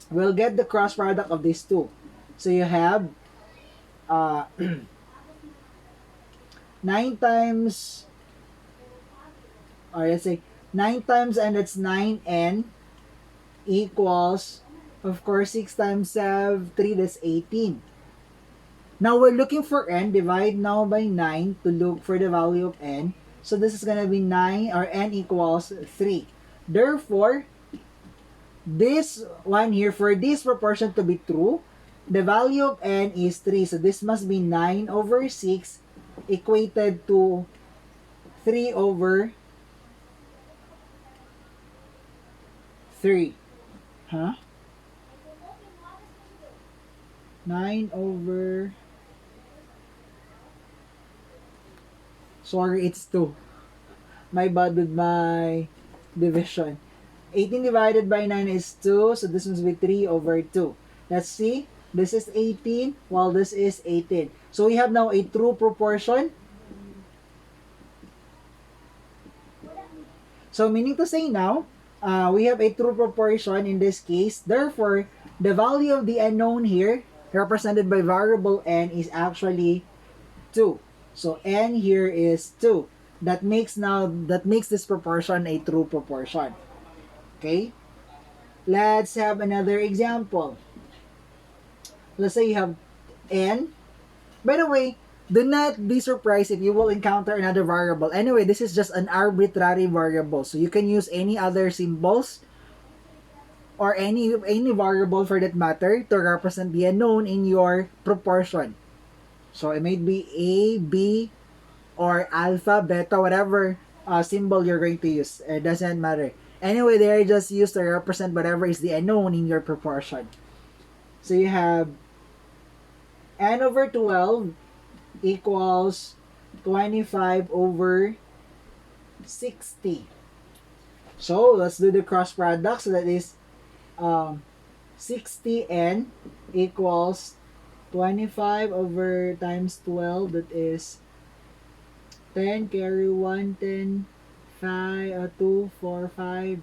We'll get the cross product of these two. So you have 9 times, or let's say 9 times n, that's 9n equals, of course, 6 times 7, 3, that's 18. Now we're looking for n. Divide now by 9 to look for the value of n. So this is gonna be 9, or n equals 3. Therefore, this one here, for this proportion to be true, the value of n is 3. So this must be 9 over 6 equated to 3 over 3. Huh? 9 over... Sorry, it's 2. My bad with my division. 18 divided by 9 is 2, so this must be 3 over 2. Let's see. This is 18, while this is 18. So we have now a true proportion. So meaning to say now, we have a true proportion in this case. Therefore, the value of the unknown here, represented by variable n, is actually 2. So n here is 2. That makes this proportion a true proportion. Okay? Let's have another example. Let's say you have n. By the way, do not be surprised if you will encounter another variable. Anyway, this is just an arbitrary variable. So you can use any other symbols or any variable for that matter to represent the unknown in your proportion. So it may be A, B, or alpha, beta, whatever symbol you're going to use. It doesn't matter. Anyway, they are just used to represent whatever is the unknown in your proportion. So you have n over 12 equals 25 over 60. So let's do the cross product. So that is 60n equals 25 over times 12, that is 10, carry 1, 10, 5, 2, 4, 5,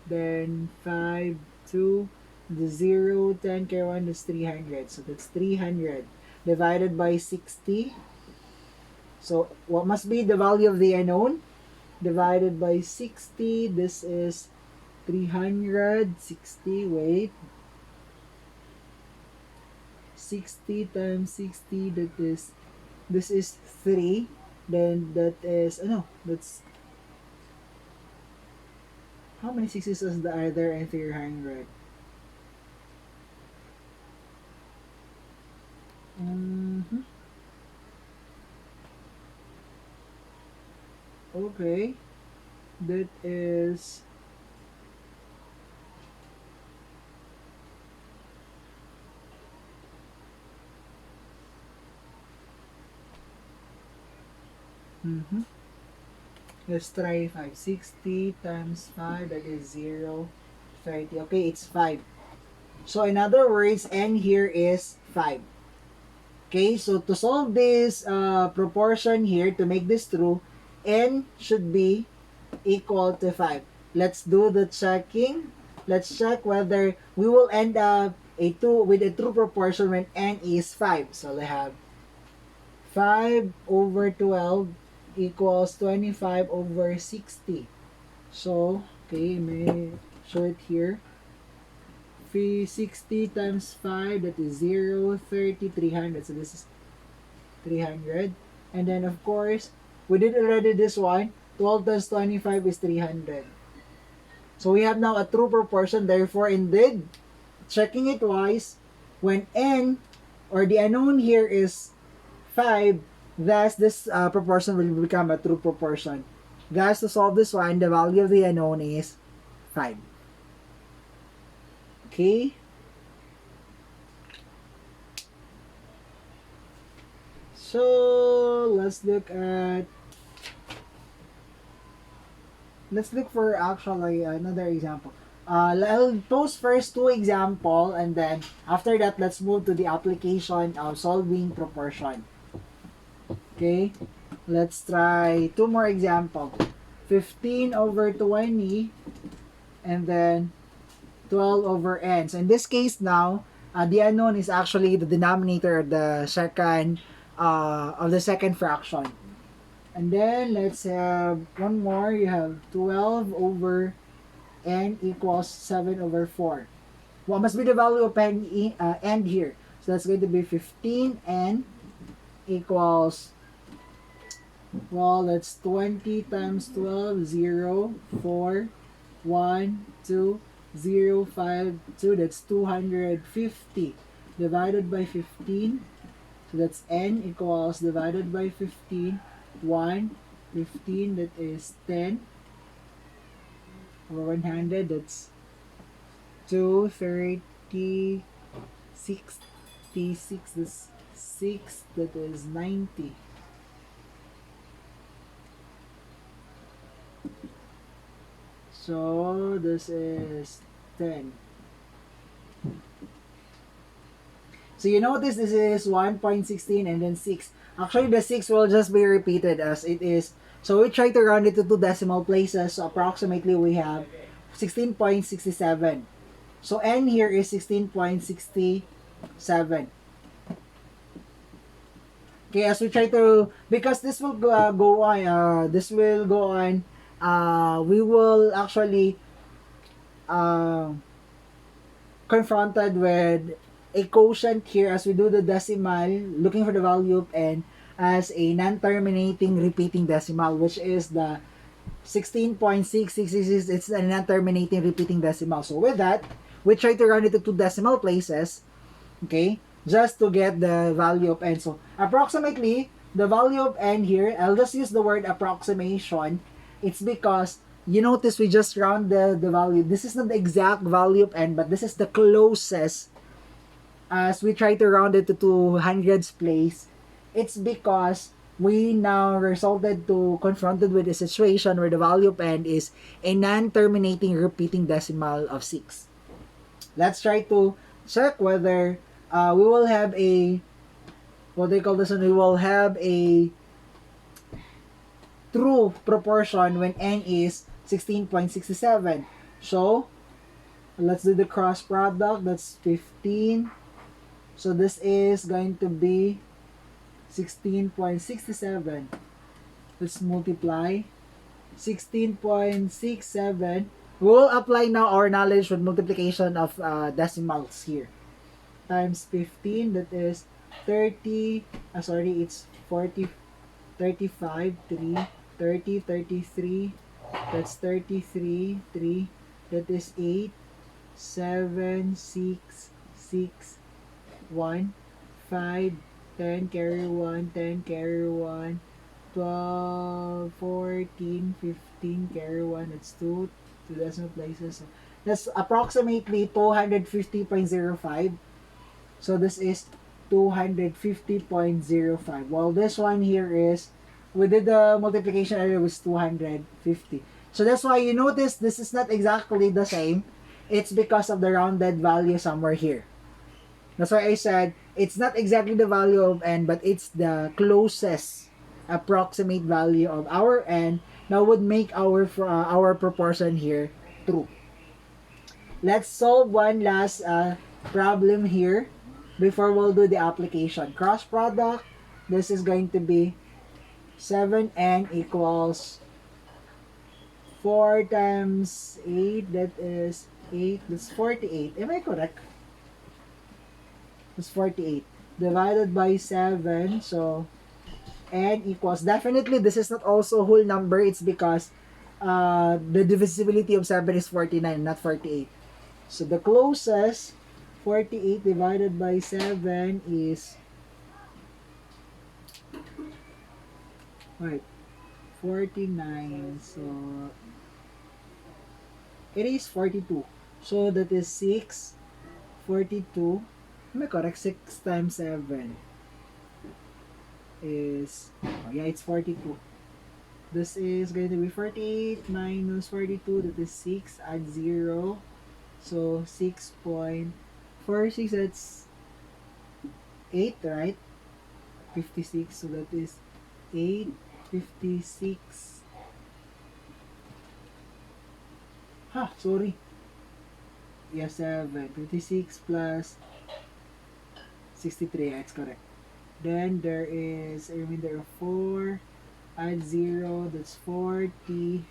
then 5, 2, the 0, 10, carry 1 is 300. So that's 300 divided by 60. So what must be the value of the unknown? Divided by 60, this is 360, wait. 60 times 60, this is 3, then that is, that's, how many 60s are there in 300? Okay, that is let's try 560 times 5, that is 0, 30. Okay, it's 5. So in other words, n here is 5. Okay, so to solve this proportion here, to make this true, n should be equal to 5. let's do the checking. Let's check whether we will end up with a true proportion when n is 5. So I have 5 over 12 equals 25 over 60. So, okay, may show it here. 360 times 5, that is 0, 30, 300. So this is 300. And then, of course, we did already this one. 12 times 25 is 300. So we have now a true proportion. Therefore, indeed, checking it twice, when n, or the unknown here is 5, thus this proportion will become a true proportion. Thus, to solve this one, the value of the unknown is 5. Okay? So, let's look for actually another example. I'll post first two example, and then after that, let's move to the application of solving proportion. Okay, let's try two more example. 15 over 20, and then 12 over n. So in this case now, the unknown is actually the denominator of the second fraction. And then let's have one more. You have 12 over n equals 7 over 4. What must be the value of n here? So that's going to be 15n equals, well, that's 20 times 12, 0, 4, 1, 2, 0, 5, 2. That's 250 divided by 15. So that's n equals divided by 15. 1, 15, that is 10 over 100, that's 230, 66, that's 6, that is 90. So this is 10. So you notice this is 1.16 and then 6. Actually, the 6 will just be repeated as it is. So we try to round it to two decimal places. So approximately we have 16.67. So n here is 16.67. Okay, as we try to, because this will go on, we will actually confronted with a quotient here as we do the decimal, looking for the value of n as a non-terminating repeating decimal, which is the 16.666. It's a non-terminating repeating decimal. So with that, we try to round it to two decimal places, okay, just to get the value of n. So approximately, the value of n here, I'll just use the word approximation. It's because you notice we just round the value. This is not the exact value of n, but this is the closest as we try to round it to 200s place. It's because we now resulted to confronted with a situation where the value of n is a non-terminating repeating decimal of 6. Let's try to check whether we will have a, what they call this one, we will have a true proportion when n is 16.67. So, let's do the cross product. That's 15. So this is going to be 16.67. Let's multiply. 16.67. We will apply now our knowledge with multiplication of decimals here. Times 15, that is 30, it's 40, 35, 3, 30, 33, that's 33, 3, that is 8, 7, 6, 6, 1, 5, 10, carry 1, 10, carry 1, 12, 14, 15, carry 1, that's 2 decimal places. So that's approximately 250.05. So this is 250.05. While this one here is, we did the multiplication earlier was 250. So that's why you notice this is not exactly the same. It's because of the rounded value somewhere here. That's why I said it's not exactly the value of n, but it's the closest approximate value of our n That would make our proportion here true. Let's solve one last problem here before we'll do the application. Cross product, this is going to be 7n equals 4 times 8, that is 8, that's 48. Am I correct? That's 48. Divided by 7, so n equals, definitely this is not also a whole number, it's because the divisibility of 7 is 49, not 48. So the closest 48 divided by 7 is, right, 49. So it is 42. So that is 6, 42. Am I correct? 6 times 7 is, oh yeah, it's 42. This is going to be 48 minus 42. That is 6. Add 0. So 6.46. That's 8, right? 56. So that is 8, 56. Sorry. Yeah, 7. 56 plus 63. That's correct. Then there is a remainder of 4. Add 0. That's 40.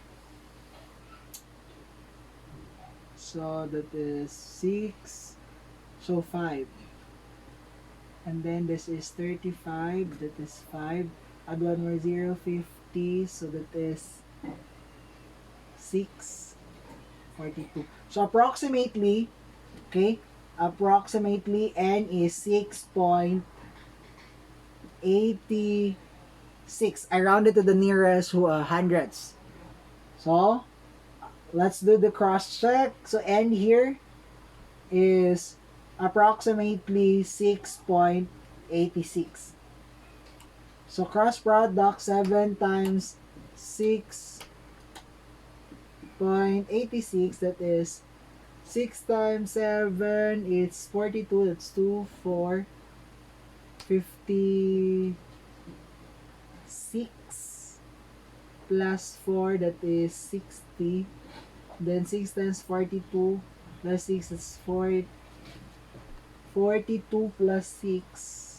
So that is 6. So 5. And then this is 35. That is 5. Add 1 more 0. 50. So that is 6. 42. So approximately, okay, approximately n is 6.86. I rounded to the nearest hundreds. So let's do the cross check. So n here is approximately 6.86. So cross product, 7 times 6.86, that is 6 times 7, it's 42, that's 2, 4, 56 plus 4, that is 60. Then 6 times 42 plus 6, that's 4, 42 plus 6.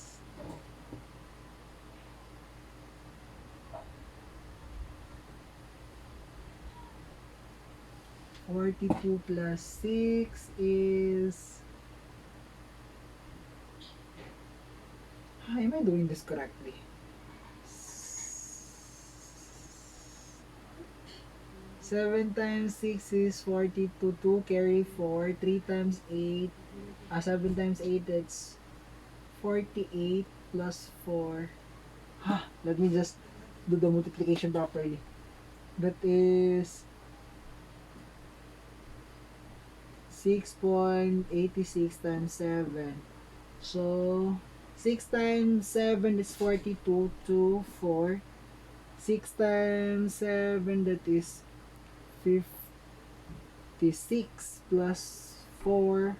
42 plus 6 is... Am I doing this correctly? 7 times 6 is 42. 2 carry 4. 3 times 8. 7 times 8, that's 48 plus 4. Let me just do the multiplication properly. That is 6.86 times 7. So 6 times 7 is 42. 2, 4. 6 times 7, that is 56 plus 4,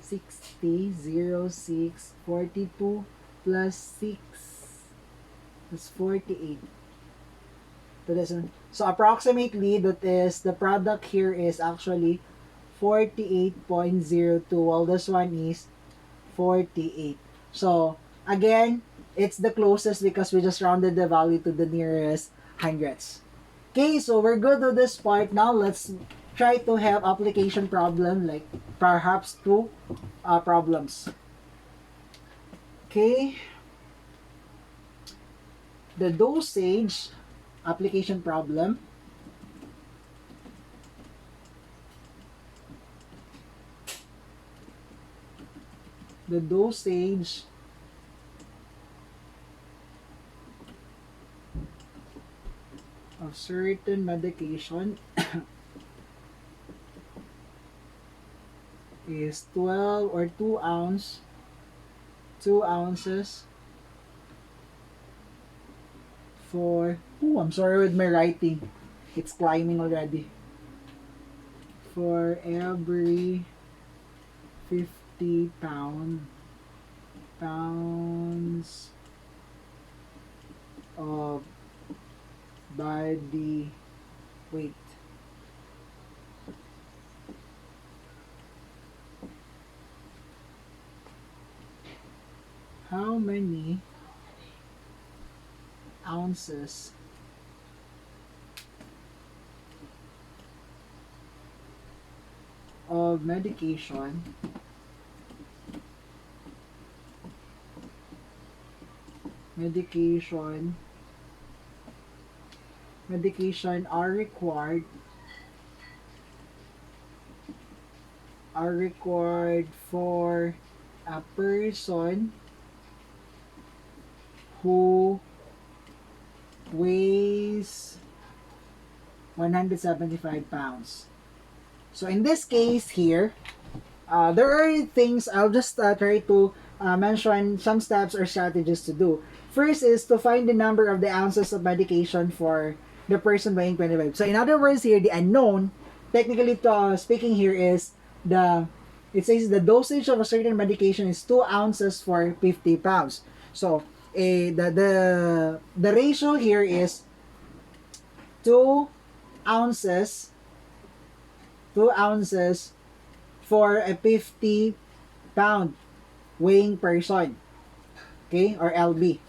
60, 0, 6, 42 plus 6, that's 48. So approximately, that is, the product here is actually 48.02, while this one is 48. So again, it's the closest because we just rounded the value to the nearest hundreds. Okay, so we're good with this part. Now let's try to have application problem, like perhaps two problems. Okay, the dosage application problem. The dosage of certain medication is 12 or 2 ounces for, I'm sorry with my writing, it's climbing already, for every 50 pounds of body weight. How many ounces of medication are required for a person who weighs 175 pounds. So in this case here, there are things I'll just try to mention some steps or strategies to do. First is to find the number of the ounces of medication for the person weighing 25. So in other words here, the unknown, technically speaking here is it says the dosage of a certain medication is 2 ounces for 50 pounds. So the ratio here is 2 ounces 2 ounces for a 50 pound weighing person, okay, or LB.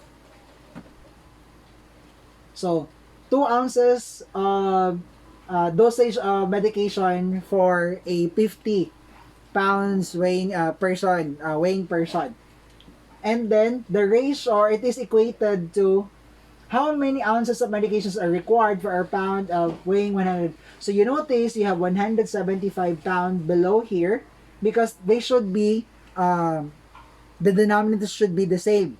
So 2 ounces of dosage of medication for a 50 pounds weighing person. And then the ratio, it is equated to how many ounces of medications are required for a pound of weighing 100. So you notice you have 175 pounds below here because they should be, the denominators should be the same.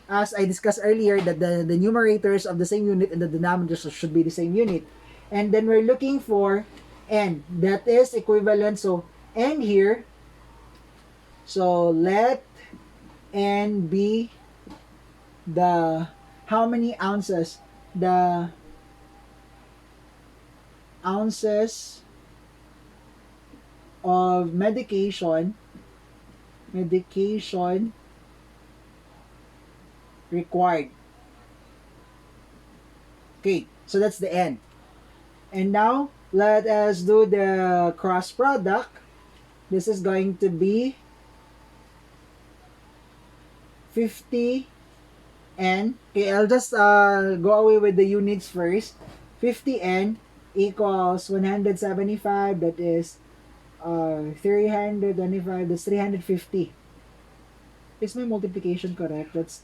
As I discussed earlier, that the numerators of the same unit and the denominators should be the same unit. And then we're looking for N. That is equivalent. So N here, so let N be the how many ounces, the ounces of medication required. Okay, so that's the N. And now let us do the cross product. This is going to be 50 N. Okay, I'll just go away with the units first. 50 N equals 175, that is 325, that's 350. Is my multiplication correct? That's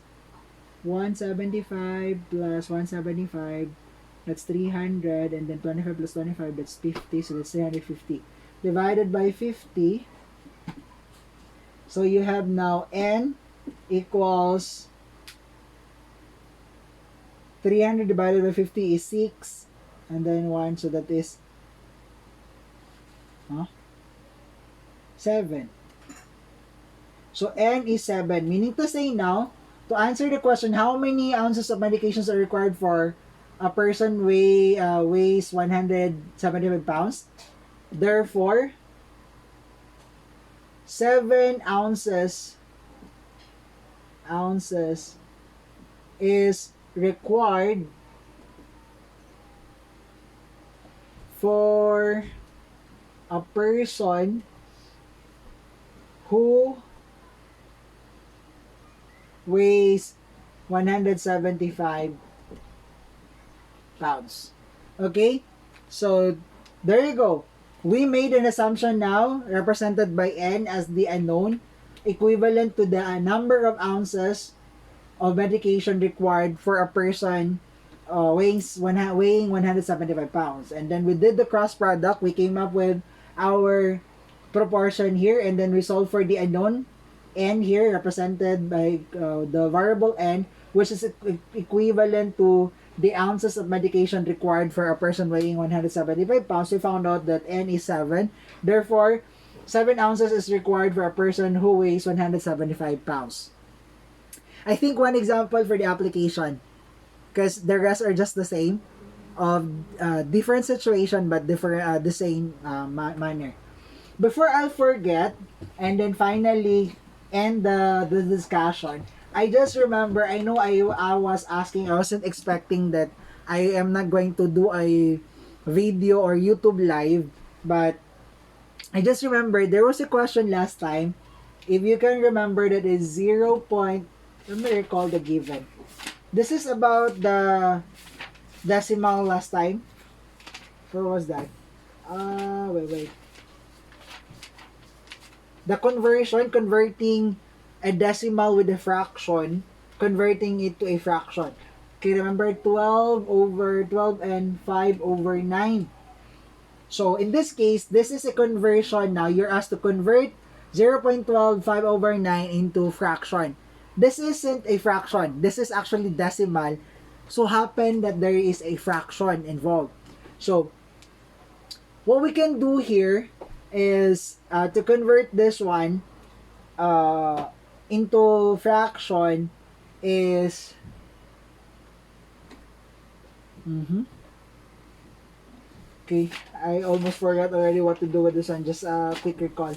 175 plus 175, that's 300, and then 25 plus 25, that's 50, so that's 350. Divided by 50, so you have now N equals 300 divided by 50 is 6, and then 1, so that is 7. So N is 7, meaning to say now, to answer the question, how many ounces of medications are required for a person weighs 175 pounds? Therefore, 7 ounces is required for a person who weighs 175 pounds. Okay? So, there you go. We made an assumption now, represented by N as the unknown, equivalent to the number of ounces of medication required for a person weighing 175 pounds. And then we did the cross product. We came up with our proportion here, and then we solved for the unknown N here, represented by the variable N, which is equivalent to the ounces of medication required for a person weighing 175 pounds. We found out that N is 7. Therefore, 7 ounces is required for a person who weighs 175 pounds. I think one example for the application, because the rest are just the same, of different situation but different the same manner. Before I forget, and then finally end the discussion, I just remember, I know I was asking, I wasn't expecting that I am not going to do a video or YouTube live, but I just remember there was a question last time. If you can remember, that is 0. Let me recall the given. This is about the decimal last time. Where was that? Wait. The converting a decimal with a fraction, converting it to a fraction. Okay, remember 12 over 12 and 5 over 9. So in this case, this is a conversion now. You're asked to convert 0.12 5 over 9 into fraction. This isn't a fraction. This is actually decimal. So happen that there is a fraction involved. So what we can do here is to convert this one into fraction is okay, I almost forgot already what to do with this one. Just a quick recall.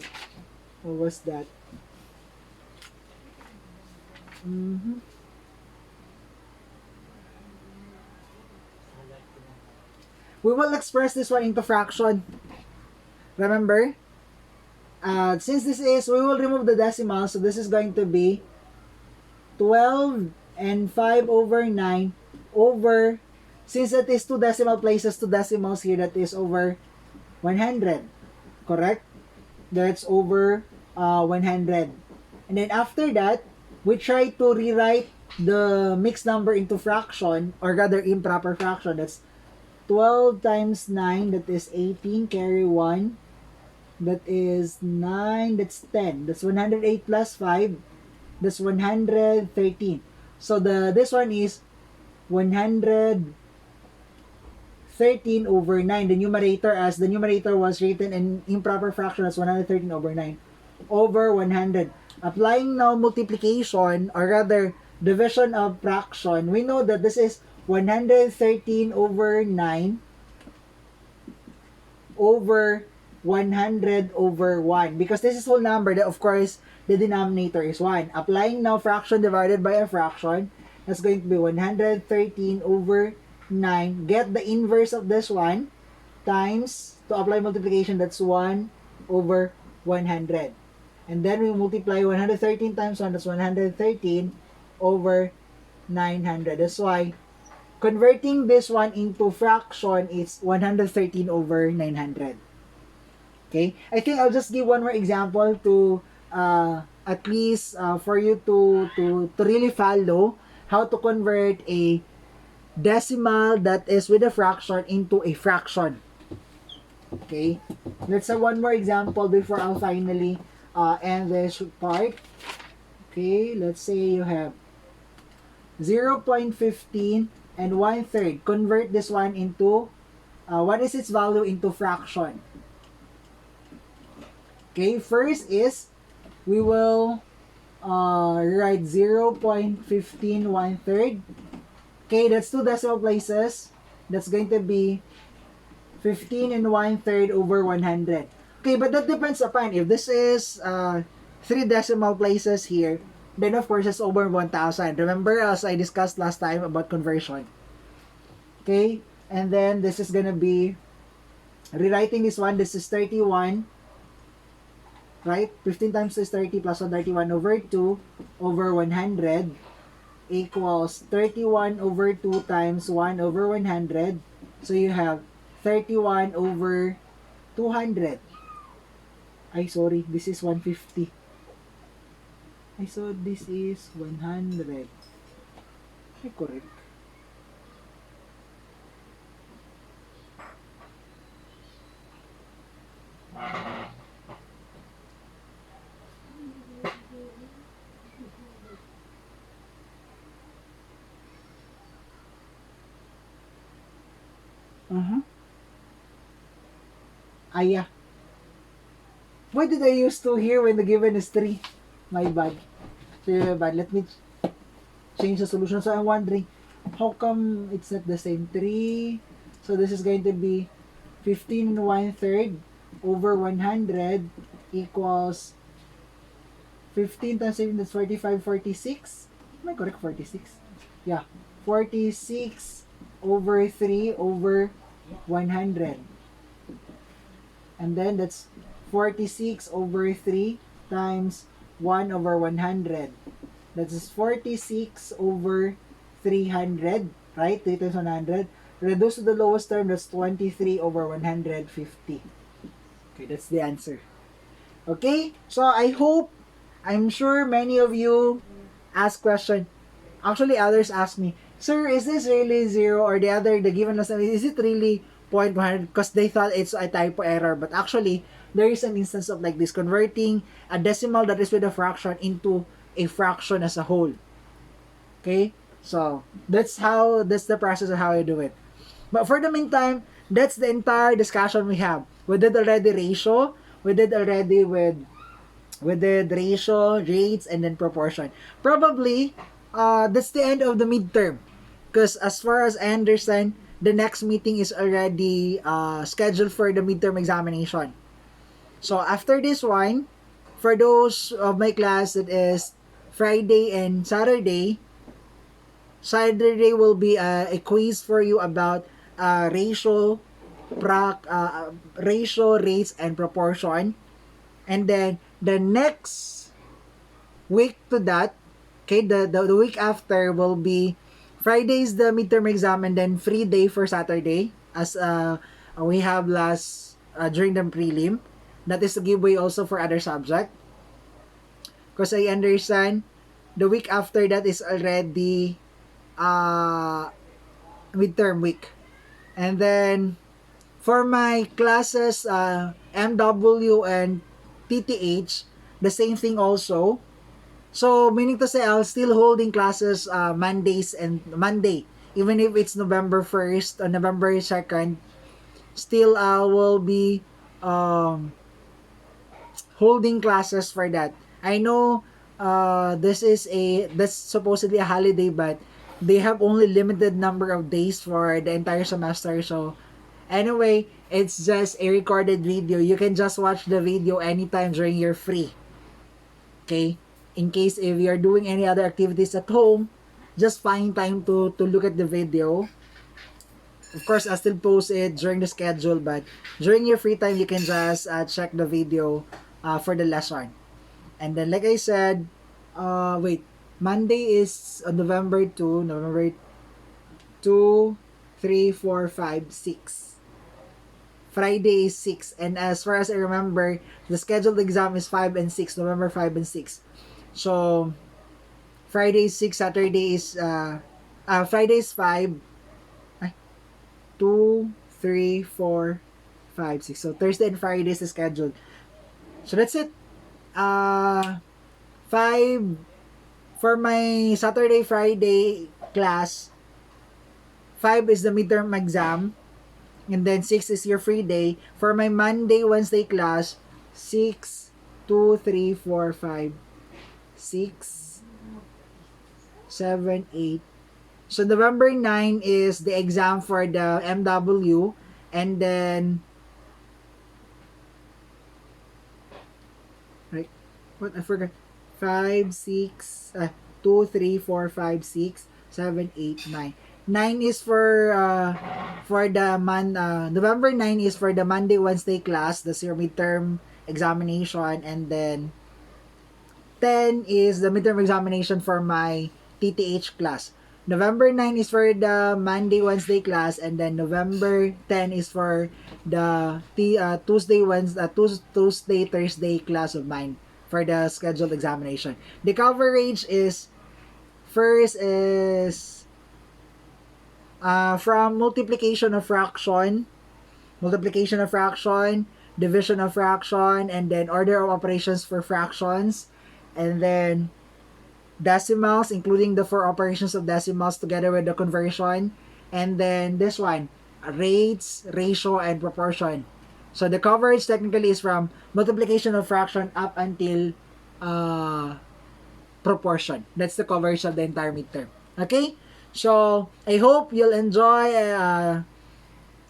What was that? We will express this one into fraction. Remember? Since this is, we will remove the decimal. So this is going to be 12 and 5 over 9 over, since that is two decimal places, two decimals here, that is over 100. Correct? That's over 100. And then after that, we try to rewrite the mixed number into fraction, or rather improper fraction. That's 12 times 9, that is 18, carry 1. That is 9, that's 10. That's 108 plus 5. That's 113. So this one is 113 over 9. The numerator, as the numerator was written in improper fraction as 113 over 9 over 100. Applying now multiplication, or rather division of fraction, we know that this is 113 over 9 over 100 over 1. Because this is whole number, that of course, the denominator is 1. Applying now fraction divided by a fraction, that's going to be 113 over 9. Get the inverse of this one, times, to apply multiplication, that's 1 over 100. And then we multiply 113 times 1, that's 113 over 900. That's why converting this one into fraction is 113 over 900. Okay? I think I'll just give one more example to at least for you to really follow how to convert a decimal that is with a fraction into a fraction. Okay? Let's have one more example before I'll finally end this part. Okay, let's say you have 0.15 and 1/3. Convert this one into, what is its value into fraction? Okay, first is, we will write 0.15 1/3. Okay, that's two decimal places. That's going to be 15 and 1/3 over 100. Okay, but that depends upon, if this is three decimal places here, then of course it's over 1,000. Remember, as I discussed last time about conversion. Okay, and then this is gonna be, rewriting this one, this is 31, right? 15 times 2 is 30 plus 1, 31 over 2 over 100 equals 31 over 2 times 1 over 100. So you have 31 over 200. Ay, sorry, this is 150. I saw this is 100. Ay, correct. Yeah. Why did I use 2 here when the given is 3? My bad. But let me change the solution. So I'm wondering, how come it's not the same? 3. So this is going to be 15 and 1/3 over 100 equals 15 times 7, that's 45, 46. Am I correct? 46? Yeah. 46 over 3 over 100. And then that's 46 over 3 times 1 over 100. That is 46 over 300, right? 3 times 100. Reduce to the lowest term, that's 23 over 150. Okay, that's the answer. Okay, so I'm sure many of you ask question. Actually, others ask me, Sir, is this really zero? Or the given us, is it really 0.100? Because they thought it's a typo error. But actually, there is an instance of like this, converting a decimal that is with a fraction into a fraction as a whole. Okay? So, that's the process of how you do it. But for the meantime, that's the entire discussion we have. We did already ratio. We did already with the ratio, rates, and then proportion. Probably, that's the end of the midterm. Because as far as I understand, the next meeting is already scheduled for the midterm examination. So after this one, for those of my class that is Friday and Saturday, Saturday will be a quiz for you about ratio, rates, and proportion. And then the next week to that, okay, the week after will be Friday is the midterm exam and then free day for Saturday as we have last during the prelim. That is the giveaway also for other subject. Because I understand the week after that is already uh, midterm week. And then for my classes, MW and TTH, the same thing also. So, meaning to say, I'll still holding classes Mondays and Monday. Even if it's November 1st or November 2nd, still I will be um, holding classes for that. I know that's supposedly a holiday, but they have only limited number of days for the entire semester. So, anyway, it's just a recorded video. You can just watch the video anytime during your free. Okay? In case if you're doing any other activities at home, just find time to look at the video. Of course, I'll still post it during the schedule, but during your free time, you can just check the video for the lesson. And then, like I said, wait, Monday is November 2, November 2, 3, 4, 5, 6. Friday is 6. And as far as I remember, the scheduled exam is 5 and 6, November 5 and 6. So, Friday is 6, Saturday is, Friday is 5, 2, 3, 4, 5, 6. So, Thursday and Friday is the schedule. So, that's it. 5, for my Saturday, Friday class, 5 is the midterm exam. And then 6 is your free day. For my Monday, Wednesday class, 6, 2, 3, 4, 5, 6, 7, 8. So November 9 is the exam for the MW. And then, right, what, I forgot. 5, 6, 2, 3, 4, 5, 6, 7, 8, 9. 9 is for the November 9 is for the Monday, Wednesday class. That's your midterm examination. And then 10 is the midterm examination for my TTH class. November 9 is for the Monday, Wednesday class. And then November 10 is for the Tuesday, Thursday class of mine for the scheduled examination. The coverage is, first is from multiplication of fraction, division of fraction, and then order of operations for fractions, and then decimals, including the 4 operations of decimals together with the conversion, and then this one, rates, ratio, and proportion. So the coverage technically is from multiplication of fraction up until proportion. That's the coverage of the entire midterm. Okay? So, I hope you'll enjoy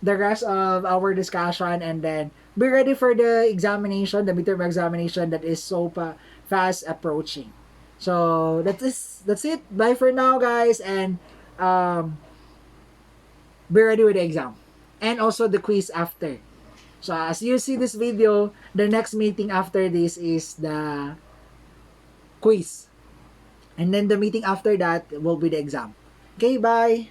the rest of our discussion, and then be ready for the examination, the midterm examination that is so fast approaching. So, that's it. Bye for now, guys, and be ready with the exam. And also the quiz after. So as you see this video, the next meeting after this is the quiz. And then the meeting after that will be the exam. Okay, bye!